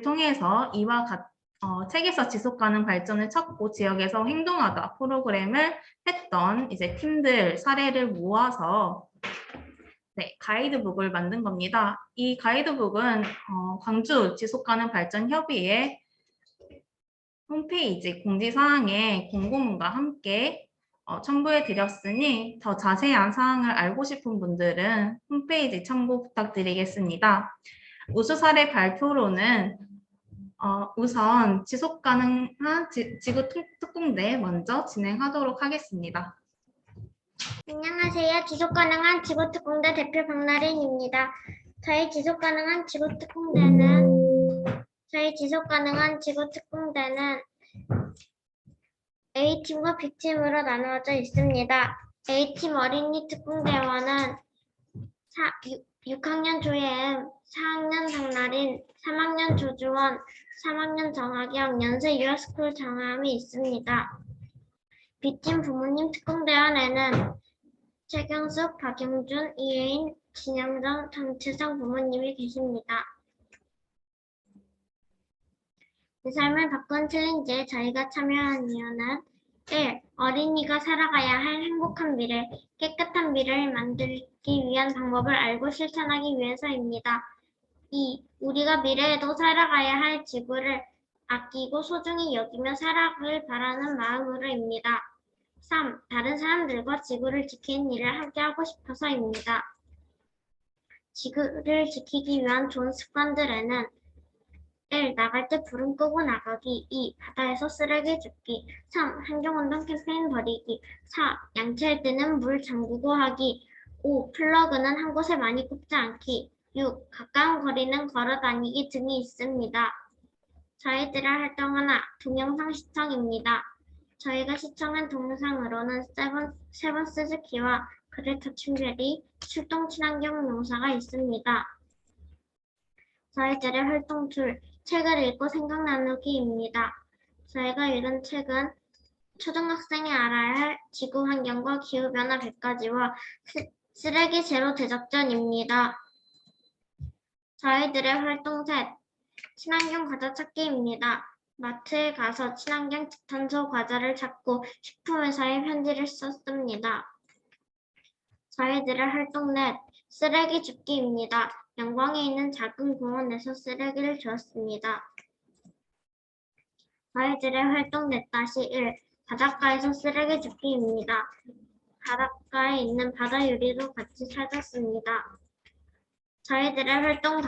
A: 통해서 이와 책에서 지속가능 발전을 찾고 지역에서 행동하다 프로그램을 했던 이제 팀들 사례를 모아서 가이드북을 만든 겁니다. 이 가이드북은 광주 지속가능 발전 협의회 홈페이지 공지사항에 공고문과 함께 첨부해 드렸으니 더 자세한 사항을 알고 싶은 분들은 홈페이지 참고 부탁드리겠습니다. 우수 사례 발표로는 우선 지속가능한 지구 특공대 먼저 진행하도록 하겠습니다.
D: 안녕하세요. 지속가능한 지구특공대 대표 박나린입니다. 저희 지속가능한 지구특공대는 A팀과 B팀으로 나누어져 있습니다. A팀 어린이 특공대원은 6학년 조예은, 4학년 박나린, 3학년 조주원, 3학년 정하경, 연세 유아스쿨 정함이 있습니다. B팀 부모님 특공대원에는 최경숙, 박영준, 이혜인, 진영정, 정채성 부모님이 계십니다. 내 삶을 바꾼 챌린지에 저희가 참여한 이유는 1. 어린이가 살아가야 할 행복한 미래, 깨끗한 미래를 만들기 위한 방법을 알고 실천하기 위해서입니다. 2. 우리가 미래에도 살아가야 할 지구를 아끼고 소중히 여기며 살아가길 바라는 마음으로입니다. 3. 다른 사람들과 지구를 지키는 일을 함께 하고 싶어서입니다. 지구를 지키기 위한 좋은 습관들에는 1. 나갈 때 불은 끄고 나가기. 2. 바다에서 쓰레기 줍기. 3. 환경운동 캠페인 벌이기. 4. 양치할 때는 물 잠그고 하기. 5. 플러그는 한 곳에 많이 꽂지 않기. 6. 가까운 거리는 걸어 다니기 등이 있습니다. 저희들의 활동은 동영상 시청입니다. 저희가 시청한 동영상으로는 세븐 스즈키와 그레타 춘베리, 출동 친환경 농사가 있습니다. 저희들의 활동 툴, 책을 읽고 생각 나누기입니다. 저희가 읽은 책은 초등학생이 알아야 할 지구 환경과 기후변화 100가지와 쓰레기 제로 대작전입니다. 저희들의 활동 셋, 친환경 과자 찾기입니다. 마트에 가서 친환경 저탄소 과자를 찾고 식품회사에 편지를 썼습니다. 저희들의 활동 넷, 쓰레기 줍기입니다. 영광에 있는 작은 공원에서 쓰레기를 주었습니다. 저희들의 활동 4-1, 바닷가에서 쓰레기 줍기입니다. 바닷가에 있는 바다 유리도 같이 찾았습니다. 저희들의 활동 5,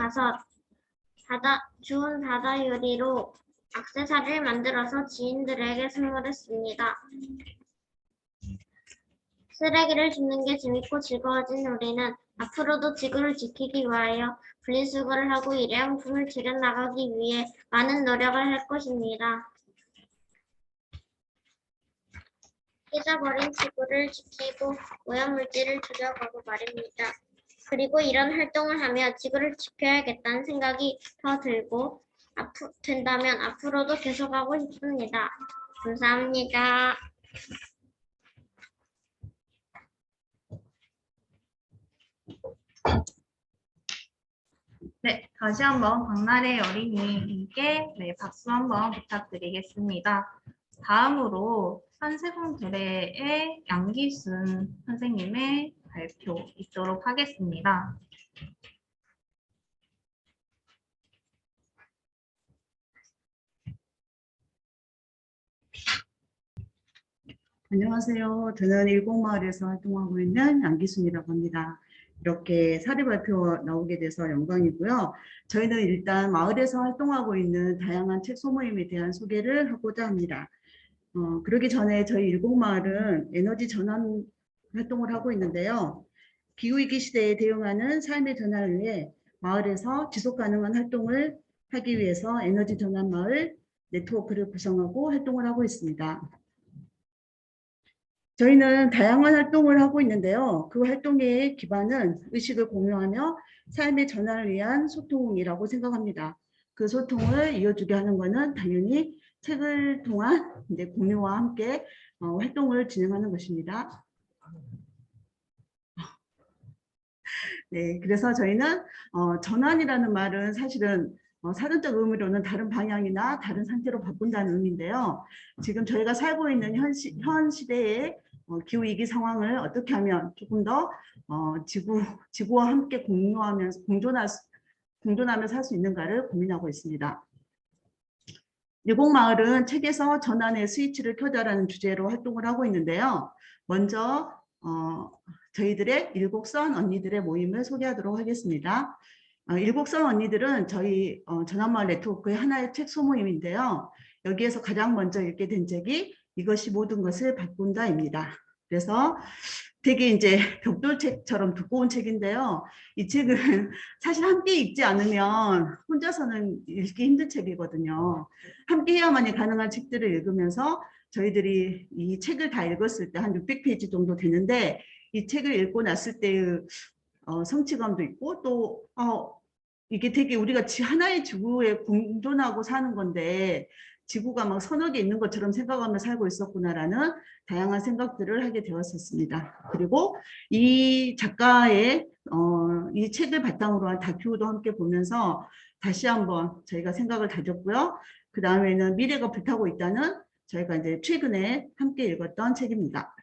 D: 주운 바다 유리로 액세서리를 만들어서 지인들에게 선물했습니다. 쓰레기를 줍는 게 재밌고 즐거워진 우리는 앞으로도 지구를 지키기 위하여 분리수거를 하고 일회용품을 줄여나가기 위해 많은 노력을 할 것입니다. 잊어버린 지구를 지키고 오염물질을 줄여가고 말입니다. 그리고 이런 활동을 하며 지구를 지켜야겠다는 생각이 더 들고 된다면 앞으로도 계속하고 싶습니다. 감사합니다.
A: 네, 다시 한번 박나래 어린이님께 박수 한번 부탁드리겠습니다. 다음으로 한세봉대회의 양기순 선생님의 발표 있도록 하겠습니다.
E: 안녕하세요. 저는 일곡마을에서 활동하고 있는 양기순이라고 합니다. 이렇게 사례 발표 나오게 돼서 영광이고요. 저희는 일단 마을에서 활동하고 있는 다양한 책 소모임에 대한 소개를 하고자 합니다. 그러기 전에 저희 일곡마을은 에너지 전환 활동을 하고 있는데요. 기후위기 시대에 대응하는 삶의 전환을 위해 마을에서 지속 가능한 활동을 하기 위해서 에너지 전환 마을 네트워크를 구성하고 활동을 하고 있습니다. 저희는 다양한 활동을 하고 있는데요. 그 활동의 기반은 의식을 공유하며 삶의 전환을 위한 소통이라고 생각합니다. 그 소통을 이어주게 하는 것은 당연히 책을 통한 이제 공유와 함께 활동을 진행하는 것입니다. 네, 그래서 저희는 전환이라는 말은 사실은 사전적 의미로는 다른 방향이나 다른 상태로 바꾼다는 의미인데요. 지금 저희가 살고 있는 현 시대의 기후위기 상황을 어떻게 하면 조금 더 지구와 함께 공유하면서 공존하며 살 수 있는가를 고민하고 있습니다. 일곡마을은 책에서 전환의 스위치를 켜자라는 주제로 활동을 하고 있는데요. 먼저 저희들의 일곡선 언니들의 모임을 소개하도록 하겠습니다. 일곡선 언니들은 저희 전환마을 네트워크의 하나의 책 소모임인데요. 여기에서 가장 먼저 읽게 된 책이 이것이 모든 것을 바꾼다입니다. 그래서 되게 이제 벽돌책처럼 두꺼운 책인데요. 이 책은 사실 함께 읽지 않으면 혼자서는 읽기 힘든 책이거든요. 함께 해야만이 가능한 책들을 읽으면서 저희들이 이 책을 다 읽었을 때 한 600페이지 정도 되는데 이 책을 읽고 났을 때의 성취감도 있고 또 이게 되게 우리가 하나의 지구에 공존하고 사는 건데 지구가 막 서너 개 있는 것처럼 생각하며 살고 있었구나라는 다양한 생각들을 하게 되었었습니다. 그리고 이 작가의 이 책을 바탕으로 한 다큐도 함께 보면서 다시 한번 저희가 생각을 다졌고요. 그 다음에는 미래가 불타고 있다는 저희가 이제 최근에 함께 읽었던 책입니다.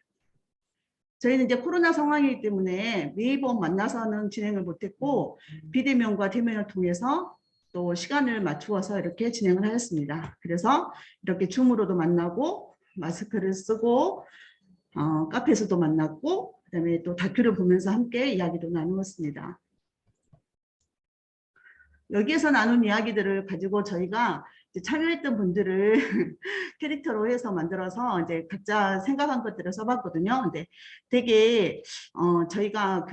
E: 저희는 이제 코로나 상황이기 때문에 매번 만나서는 진행을 못했고 비대면과 대면을 통해서 또 시간을 맞추어서 이렇게 진행을 하였습니다. 그래서 이렇게 줌으로도 만나고 마스크를 쓰고 카페에서도 만났고 그다음에 또 다큐를 보면서 함께 이야기도 나누었습니다. 여기에서 나눈 이야기들을 가지고 저희가 이제 참여했던 분들을 캐릭터로 해서 만들어서 이제 각자 생각한 것들을 써봤거든요. 근데 되게 저희가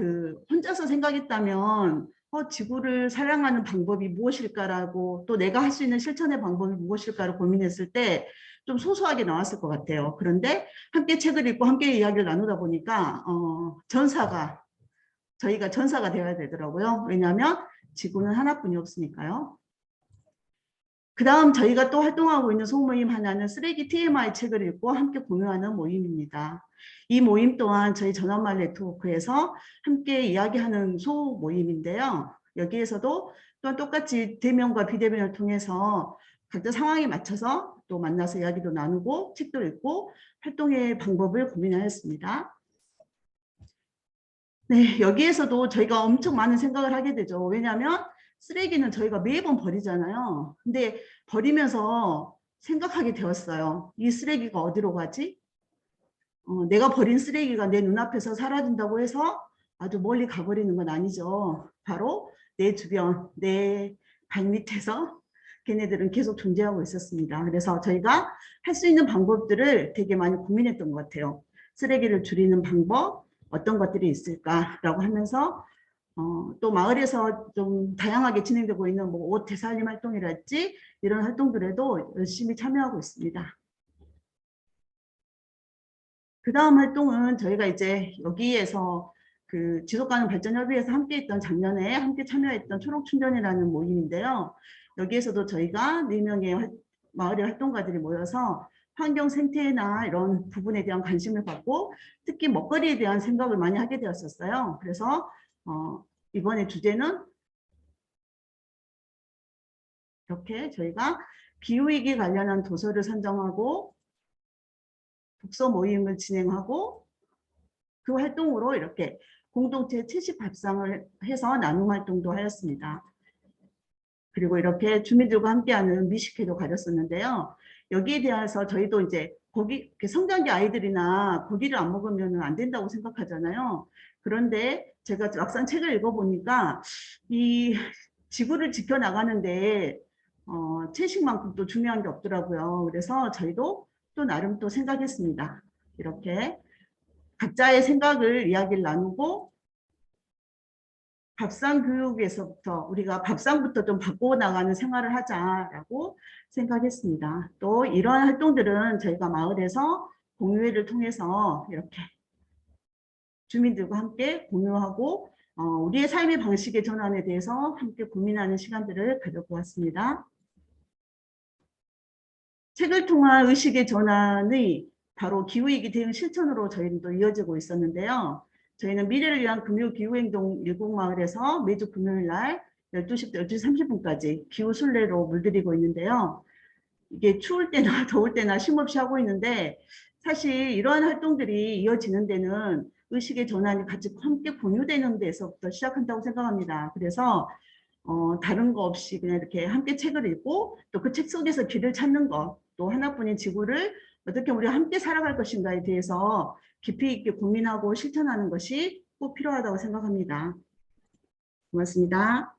E: 혼자서 생각했다면 지구를 사랑하는 방법이 무엇일까라고 또 내가 할 수 있는 실천의 방법이 무엇일까를 고민했을 때 좀 소소하게 나왔을 것 같아요. 그런데 함께 책을 읽고 함께 이야기를 나누다 보니까 저희가 전사가 되어야 되더라고요. 왜냐하면 지구는 하나뿐이 없으니까요. 그 다음 저희가 또 활동하고 있는 소모임 하나는 쓰레기 TMI 책을 읽고 함께 공유하는 모임입니다. 이 모임 또한 저희 전환마을 네트워크에서 함께 이야기하는 소모임인데요. 여기에서도 또한 똑같이 대면과 비대면을 통해서 각자 상황에 맞춰서 또 만나서 이야기도 나누고 책도 읽고 활동의 방법을 고민하였습니다. 네, 여기에서도 저희가 엄청 많은 생각을 하게 되죠. 왜냐하면 쓰레기는 저희가 매번 버리잖아요. 근데 버리면서 생각하게 되었어요. 이 쓰레기가 어디로 가지? 내가 버린 쓰레기가 내 눈앞에서 사라진다고 해서 아주 멀리 가버리는 건 아니죠. 바로 내 주변, 내 발밑에서 걔네들은 계속 존재하고 있었습니다. 그래서 저희가 할 수 있는 방법들을 되게 많이 고민했던 것 같아요. 쓰레기를 줄이는 방법, 어떤 것들이 있을까라고 하면서 또 마을에서 좀 다양하게 진행되고 있는 옷 되살림 활동이랄지 이런 활동들에도 열심히 참여하고 있습니다. 그 다음 활동은 저희가 이제 여기에서 지속가능 발전협의회에서 함께 했던 작년에 함께 참여했던 초록충전이라는 모임인데요. 여기에서도 저희가 4명의 마을의 활동가들이 모여서 환경 생태나 이런 부분에 대한 관심을 갖고 특히 먹거리에 대한 생각을 많이 하게 되었었어요. 그래서 이번에 주제는 이렇게 저희가 기후위기 관련한 도서를 선정하고 독서 모임을 진행하고 그 활동으로 이렇게 공동체 채식 밥상을 해서 나눔 활동도 하였습니다. 그리고 이렇게 주민들과 함께하는 미식회도 가졌었는데요. 여기에 대해서 저희도 이제 이렇게 성장기 아이들이나 고기를 안 먹으면 안 된다고 생각하잖아요. 그런데 제가 막상 책을 읽어보니까 이 지구를 지켜나가는데 채식만큼 또 중요한 게 없더라고요. 그래서 저희도 또 나름 또 생각했습니다. 이렇게 각자의 생각을 이야기를 나누고 밥상 교육에서부터 우리가 밥상부터 좀 바꿔 나가는 생활을 하자라고 생각했습니다. 또 이러한 활동들은 저희가 마을에서 공유회를 통해서 이렇게 주민들과 함께 공유하고 우리의 삶의 방식의 전환에 대해서 함께 고민하는 시간들을 가져보았습니다. 책을 통한 의식의 전환의 바로 기후위기 대응 실천으로 저희는 또 이어지고 있었는데요. 저희는 미래를 위한 금요기후행동 일곡마을에서 매주 금요일 날 12시부터 12시 30분까지 기후순례로 물들이고 있는데요. 이게 추울 때나 더울 때나 쉼없이 하고 있는데 사실 이러한 활동들이 이어지는 데는 의식의 전환이 같이 함께 공유되는 데서부터 시작한다고 생각합니다. 그래서 다른 거 없이 그냥 이렇게 함께 책을 읽고 또 그 책 속에서 길을 찾는 것, 또 하나뿐인 지구를 어떻게 우리가 함께 살아갈 것인가에 대해서 깊이 있게 고민하고 실천하는 것이 꼭 필요하다고 생각합니다. 고맙습니다.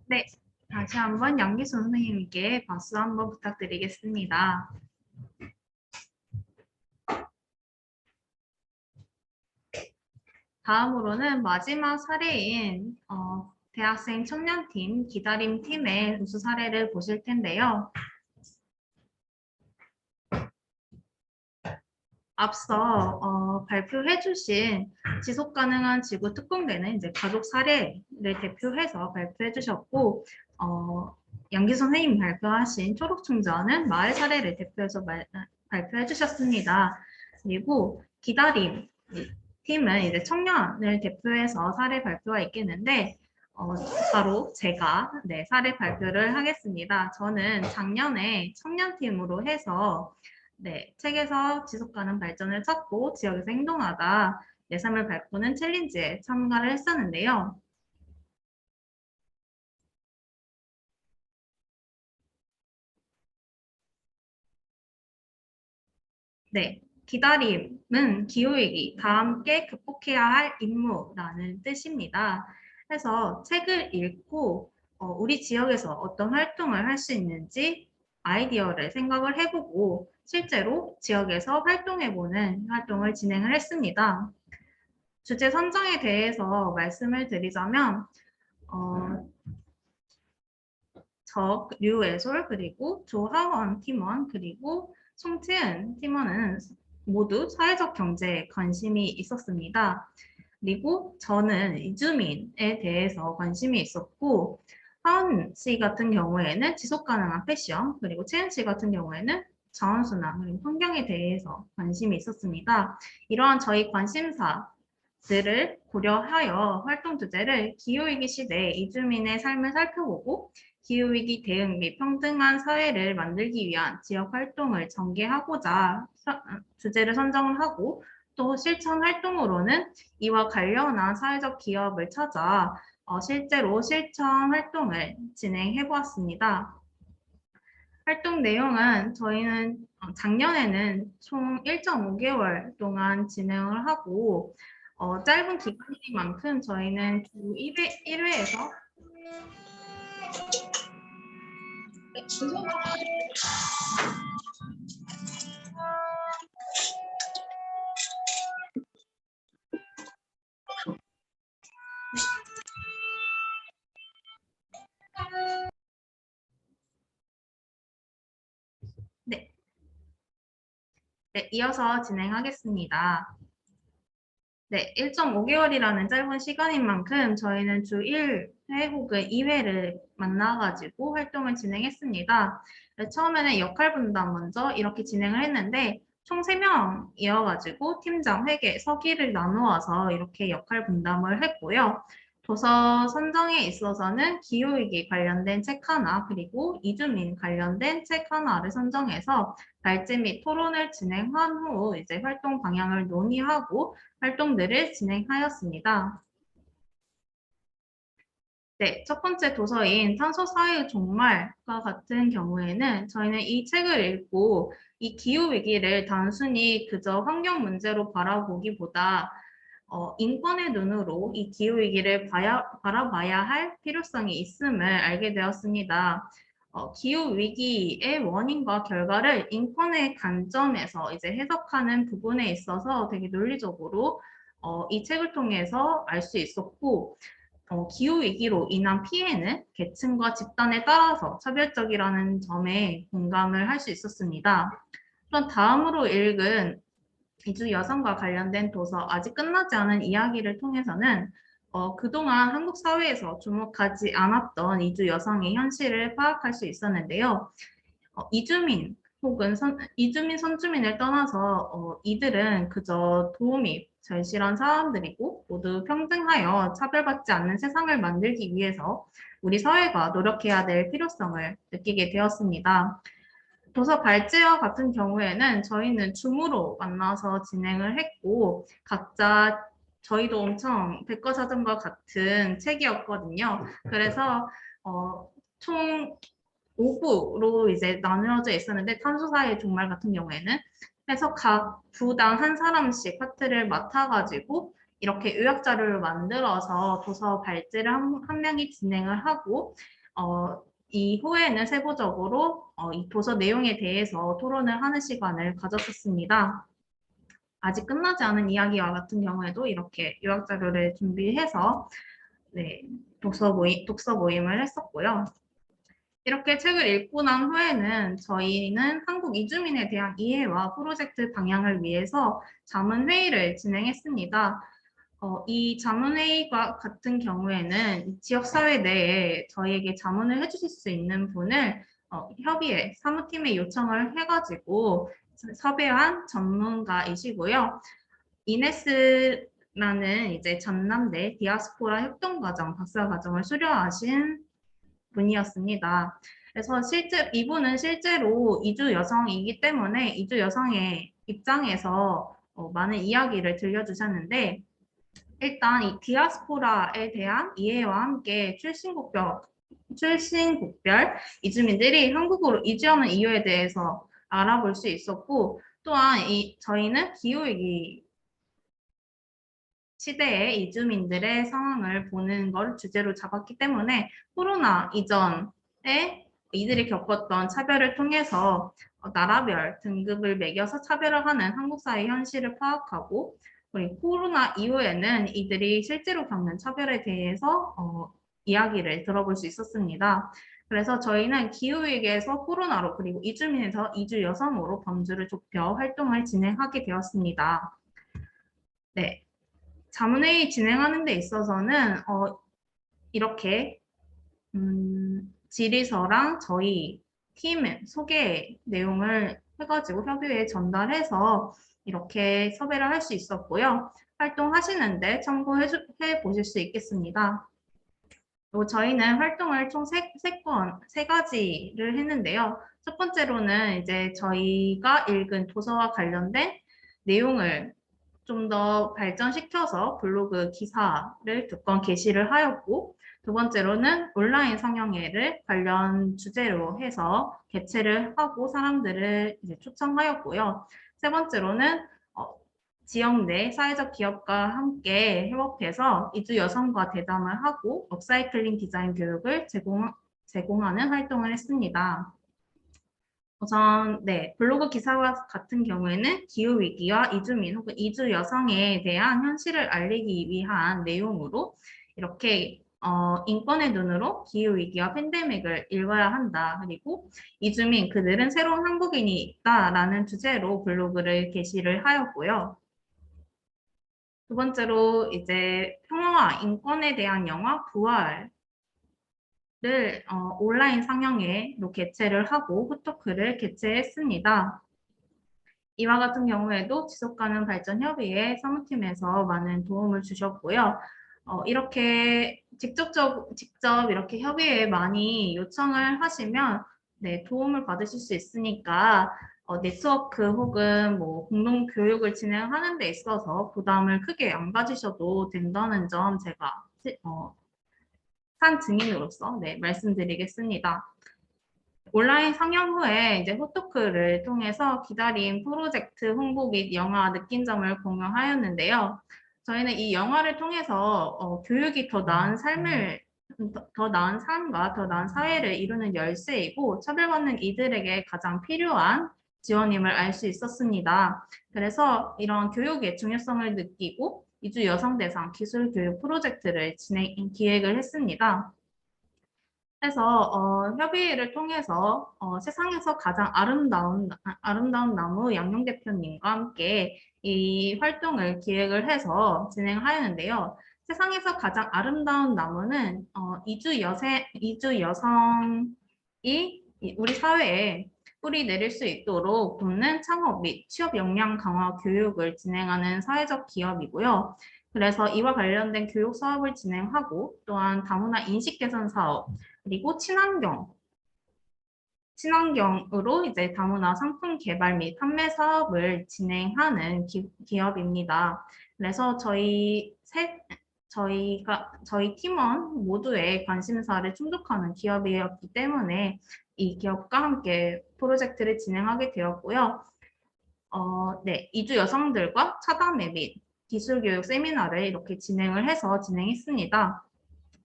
A: 네, 다시 한번 양기순 선생님께 박수 한번 부탁드리겠습니다. 다음으로는 마지막 사례인 대학생 청년팀 기다림팀의 우수 사례를 보실 텐데요. 앞서 발표해 주신 지속가능한 지구 특공대는 이제 가족 사례를 대표해서 발표해 주셨고 양기 선생님 발표하신 초록충전은 마을 사례를 대표해서 발표해 주셨습니다. 그리고 기다림 팀은 이제 청년을 대표해서 사례 발표가 있겠는데 바로 제가 사례 발표를 하겠습니다. 저는 작년에 청년팀으로 해서 책에서 지속가능 발전을 찾고 지역에서 행동하다 내 삶을 바꾸는 챌린지에 참가를 했었는데요. 기다림은 기후위기, 다 함께 극복해야 할 임무라는 뜻입니다. 그래서 책을 읽고 우리 지역에서 어떤 활동을 할 수 있는지 아이디어를 생각을 해보고 실제로 지역에서 활동해보는 활동을 진행을 했습니다. 주제 선정에 대해서 말씀을 드리자면 저 류애솔 그리고 조하원 팀원 그리고 송채은 팀원은 모두 사회적 경제에 관심이 있었습니다. 그리고 저는 이주민에 대해서 관심이 있었고 하은 씨 같은 경우에는 지속가능한 패션 그리고 채은 씨 같은 경우에는 자원순환 그리고 환경에 대해서 관심이 있었습니다. 이러한 저희 관심사들을 고려하여 활동 주제를 기후위기 시대 이주민의 삶을 살펴보고 기후위기 대응 및 평등한 사회를 만들기 위한 지역 활동을 전개하고자 주제를 선정을 하고 또 실천 활동으로는 이와 관련한 사회적 기업을 찾아 실제로 실천 활동을 진행해 보았습니다. 활동 내용은 저희는 작년에는 총 1.5개월 동안 진행을 하고 짧은 기간이만큼 저희는 주 1회에서 이어서 진행하겠습니다. 1.5개월이라는 짧은 시간인 만큼 저희는 주 1회 혹은 2회를 만나가지고 활동을 진행했습니다. 처음에는 역할 분담 먼저 이렇게 진행을 했는데 총 3명이어가지고 팀장, 회계, 서기를 나누어서 이렇게 역할 분담을 했고요. 도서 선정에 있어서는 기후위기 관련된 책 하나 그리고 이주민 관련된 책 하나를 선정해서 발제 및 토론을 진행한 후 이제 활동 방향을 논의하고 활동들을 진행하였습니다. 네, 첫 번째 도서인 탄소 사회의 종말과 같은 경우에는 저희는 이 책을 읽고 이 기후 위기를 단순히 그저 환경 문제로 바라보기보다 인권의 눈으로 이 기후 위기를 바라봐야 할 필요성이 있음을 알게 되었습니다. 기후 위기의 원인과 결과를 인권의 관점에서 이제 해석하는 부분에 있어서 되게 논리적으로 이 책을 통해서 알 수 있었고, 기후위기로 인한 피해는 계층과 집단에 따라서 차별적이라는 점에 공감을 할 수 있었습니다. 그럼 다음으로 읽은 이주 여성과 관련된 도서 아직 끝나지 않은 이야기를 통해서는 그동안 한국 사회에서 주목하지 않았던 이주 여성의 현실을 파악할 수 있었는데요. 이주민 혹은 이주민 선주민을 떠나서 이들은 그저 도우미 절실한 사람들이고 모두 평등하여 차별받지 않는 세상을 만들기 위해서 우리 사회가 노력해야 될 필요성을 느끼게 되었습니다. 도서 발제와 같은 경우에는 저희는 줌으로 만나서 진행을 했고 각자 저희도 엄청 백과사전과 같은 책이었거든요. 그래서 총 5부로 이제 나누어져 있었는데 탄소사의 종말 같은 경우에는 그래서 각 부당 한 사람씩 파트를 맡아가지고 이렇게 요약 자료를 만들어서 도서 발제를 한 명이 진행을 하고 이후에는 세부적으로 이 도서 내용에 대해서 토론을 하는 시간을 가졌었습니다. 아직 끝나지 않은 이야기와 같은 경우에도 이렇게 요약 자료를 준비해서 네, 독서 모임을 했었고요. 이렇게 책을 읽고 난 후에는 저희는 한국 이주민에 대한 이해와 프로젝트 방향을 위해서 자문회의를 진행했습니다. 이 자문회의와 같은 경우에는 지역사회 내에 저희에게 자문을 해주실 수 있는 분을 협의회 사무팀에 요청을 해가지고 섭외한 전문가이시고요. 이네스라는 이제 전남대 디아스포라 협동과정 박사과정을 수료하신 분이었습니다. 그래서 이분은 실제로 이주 여성이기 때문에 이주 여성의 입장에서 많은 이야기를 들려주셨는데 일단 이 디아스포라에 대한 이해와 함께 출신국별 이주민들이 한국으로 이주하는 이유에 대해서 알아볼 수 있었고 또한 저희는 기후위기 시대의 이주민들의 상황을 보는 걸 주제로 잡았기 때문에 코로나 이전에 이들이 겪었던 차별을 통해서 나라별 등급을 매겨서 차별을 하는 한국 사회 현실을 파악하고 그리고 코로나 이후에는 이들이 실제로 겪는 차별에 대해서 이야기를 들어볼 수 있었습니다. 그래서 저희는 기후위기에서 코로나로 그리고 이주민에서 이주 여성으로 범주를 좁혀 활동을 진행하게 되었습니다. 네. 자문회의 진행하는 데 있어서는 이렇게 질의서랑 저희 팀 소개 내용을 해가지고 협의회에 전달해서 이렇게 섭외를 할 수 있었고요. 활동하시는데 참고해 보실 수 있겠습니다. 그리고 저희는 활동을 총 세 가지를 했는데요. 첫 번째로는 이제 저희가 읽은 도서와 관련된 내용을 좀 더 발전시켜서 블로그 기사를 2건 게시를 하였고 두 번째로는 온라인 상영회를 관련 주제로 해서 개최를 하고 사람들을 이제 초청하였고요. 세 번째로는 지역 내 사회적 기업과 함께 협업해서 이주 여성과 대담을 하고 업사이클링 디자인 교육을 제공하는 활동을 했습니다. 우선 블로그 기사와 같은 경우에는 기후위기와 이주민 혹은 이주 여성에 대한 현실을 알리기 위한 내용으로 이렇게 인권의 눈으로 기후위기와 팬데믹을 읽어야 한다. 그리고 이주민 그들은 새로운 한국인이 있다라는 주제로 블로그를 게시를 하였고요. 두 번째로 이제 평화와 인권에 대한 영화 부활 를 온라인 상영회로 개최를 하고 후토크를 개최했습니다. 이와 같은 경우에도 지속가능 발전 협의회 사무팀에서 많은 도움을 주셨고요. 이렇게 직접 이렇게 협의회에 많이 요청을 하시면 도움을 받으실 수 있으니까 네트워크 혹은 뭐 공동 교육을 진행하는 데 있어서 부담을 크게 안 가지셔도 된다는 점 제가 한 증인으로서 말씀드리겠습니다. 온라인 상영 후에 이제 호토크를 통해서 기다린 프로젝트 홍보 및 영화 느낀 점을 공유하였는데요. 저희는 이 영화를 통해서 교육이 더 나은 더 나은 삶과 더 나은 사회를 이루는 열쇠이고 차별받는 이들에게 가장 필요한 지원임을 알 수 있었습니다. 그래서 이런 교육의 중요성을 느끼고 이주 여성 대상 기술 교육 프로젝트를 기획을 했습니다. 그래서 협의를 통해서 세상에서 가장 아름다운 나무 양용 대표님과 함께 이 활동을 기획을 해서 진행하였는데요. 세상에서 가장 아름다운 나무는 이주 여성이 우리 사회에 뿌리 내릴 수 있도록 돕는 창업 및 취업 역량 강화 교육을 진행하는 사회적 기업이고요. 그래서 이와 관련된 교육 사업을 진행하고 또한 다문화 인식 개선 사업 그리고 친환경으로 이제 다문화 상품 개발 및 판매 사업을 진행하는 기업입니다. 그래서 저희 팀원 모두의 관심사를 충족하는 기업이었기 때문에 이 기업과 함께 프로젝트를 진행하게 되었고요. 이주 여성들과 차담회 및 기술교육 세미나를 이렇게 진행했습니다.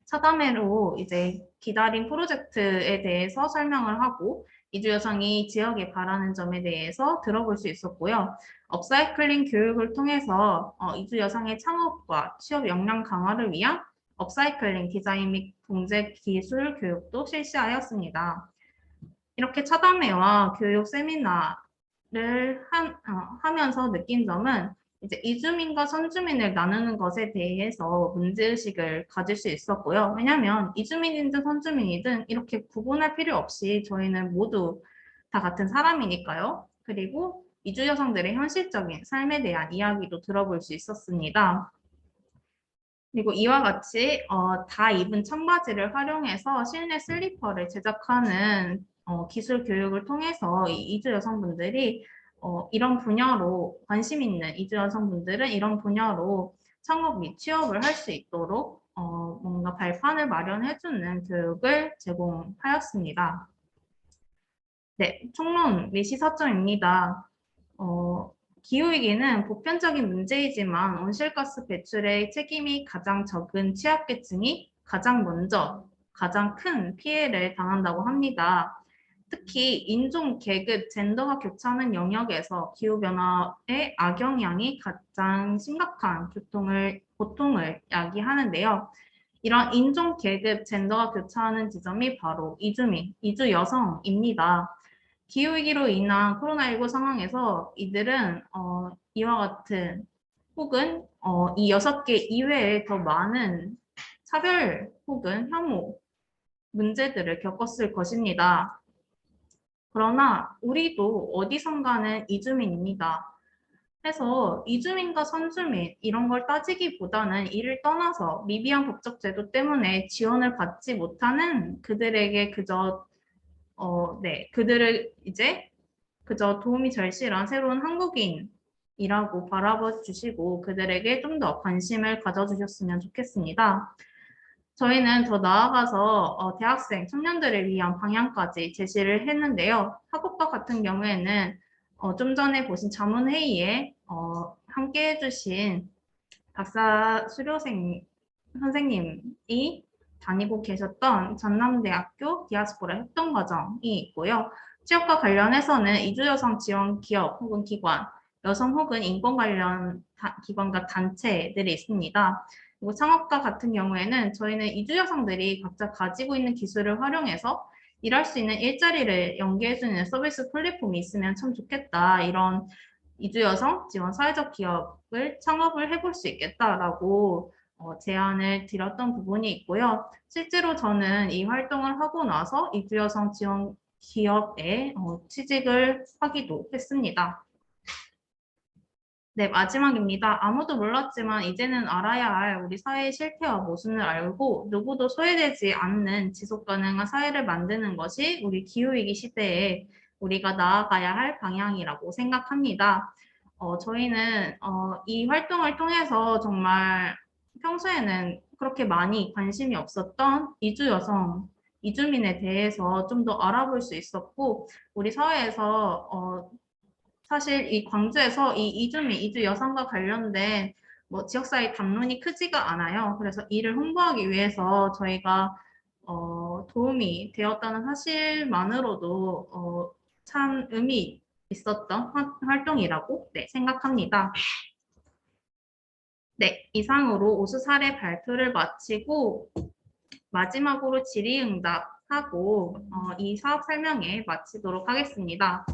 A: 차담회로 이제 기다린 프로젝트에 대해서 설명을 하고 이주 여성이 지역에 바라는 점에 대해서 들어볼 수 있었고요. 업사이클링 교육을 통해서 이주 여성의 창업과 취업 역량 강화를 위한 업사이클링 디자인 및 공제 기술 교육도 실시하였습니다. 이렇게 차담회와 교육 세미나를 하면서 느낀 점은 이제 이주민과 선주민을 나누는 것에 대해서 문제의식을 가질 수 있었고요. 왜냐하면 이주민이든 선주민이든 이렇게 구분할 필요 없이 저희는 모두 다 같은 사람이니까요. 그리고 이주 여성들의 현실적인 삶에 대한 이야기도 들어볼 수 있었습니다. 그리고 이와 같이 다 입은 청바지를 활용해서 실내 슬리퍼를 제작하는 기술 교육을 통해서 이 이주 여성분들이 이런 분야로 관심 있는 이주 여성분들은 이런 분야로 창업 및 취업을 할 수 있도록 뭔가 발판을 마련해주는 교육을 제공하였습니다. 네, 총론 및 시사점입니다. 기후위기는 보편적인 문제이지만 온실가스 배출의 책임이 가장 적은 취약계층이 가장 먼저 가장 큰 피해를 당한다고 합니다. 특히 인종, 계급, 젠더가 교차하는 영역에서 기후변화의 악영향이 가장 심각한 고통을 야기하는데요. 이런 인종, 계급, 젠더가 교차하는 지점이 바로 이주민, 이주 여성입니다. 기후위기로 인한 코로나19 상황에서 이들은 이와 같은 혹은 이 6개 이외에 더 많은 차별 혹은 혐오 문제들을 겪었을 것입니다. 그러나 우리도 어디선가는 이주민입니다. 그래서 이주민과 선주민 이런 걸 따지기보다는 이를 떠나서 미비한 법적 제도 때문에 지원을 받지 못하는 그들에게 그들을 이제 그저 도움이 절실한 새로운 한국인이라고 바라봐 주시고 그들에게 좀 더 관심을 가져주셨으면 좋겠습니다. 저희는 더 나아가서 대학생, 청년들을 위한 방향까지 제시를 했는데요. 학업과 같은 경우에는 좀 전에 보신 자문회의에 함께 해주신 박사 수료생 선생님이 다니고 계셨던 전남대학교 디아스포라 협동과정이 있고요. 취업과 관련해서는 이주여성 지원 기업 혹은 기관, 여성 혹은 인권 관련 기관과 단체들이 있습니다. 그리고 창업과 같은 경우에는 저희는 이주 여성들이 각자 가지고 있는 기술을 활용해서 일할 수 있는 일자리를 연계해주는 서비스 플랫폼이 있으면 참 좋겠다. 이런 이주 여성 지원 사회적 기업을 창업을 해볼 수 있겠다라고 제안을 드렸던 부분이 있고요. 실제로 저는 이 활동을 하고 나서 이주 여성 지원 기업에 취직을 하기도 했습니다. 네, 마지막입니다. 아무도 몰랐지만 이제는 알아야 할 우리 사회의 실태와 모순을 알고 누구도 소외되지 않는 지속 가능한 사회를 만드는 것이 우리 기후위기 시대에 우리가 나아가야 할 방향이라고 생각합니다. 저희는 이 활동을 통해서 정말 평소에는 그렇게 많이 관심이 없었던 이주 여성, 이주민에 대해서 좀 더 알아볼 수 있었고, 우리 사회에서 사실 이 광주에서 이 이주민, 이주 여성과 관련된 뭐 지역사회 담론이 크지가 않아요. 그래서 이를 홍보하기 위해서 저희가 도움이 되었다는 사실만으로도 참 의미 있었던 활동이라고 생각합니다. 네, 이상으로 오수 사례 발표를 마치고 마지막으로 질의응답하고 이 사업 설명회 마치도록 하겠습니다.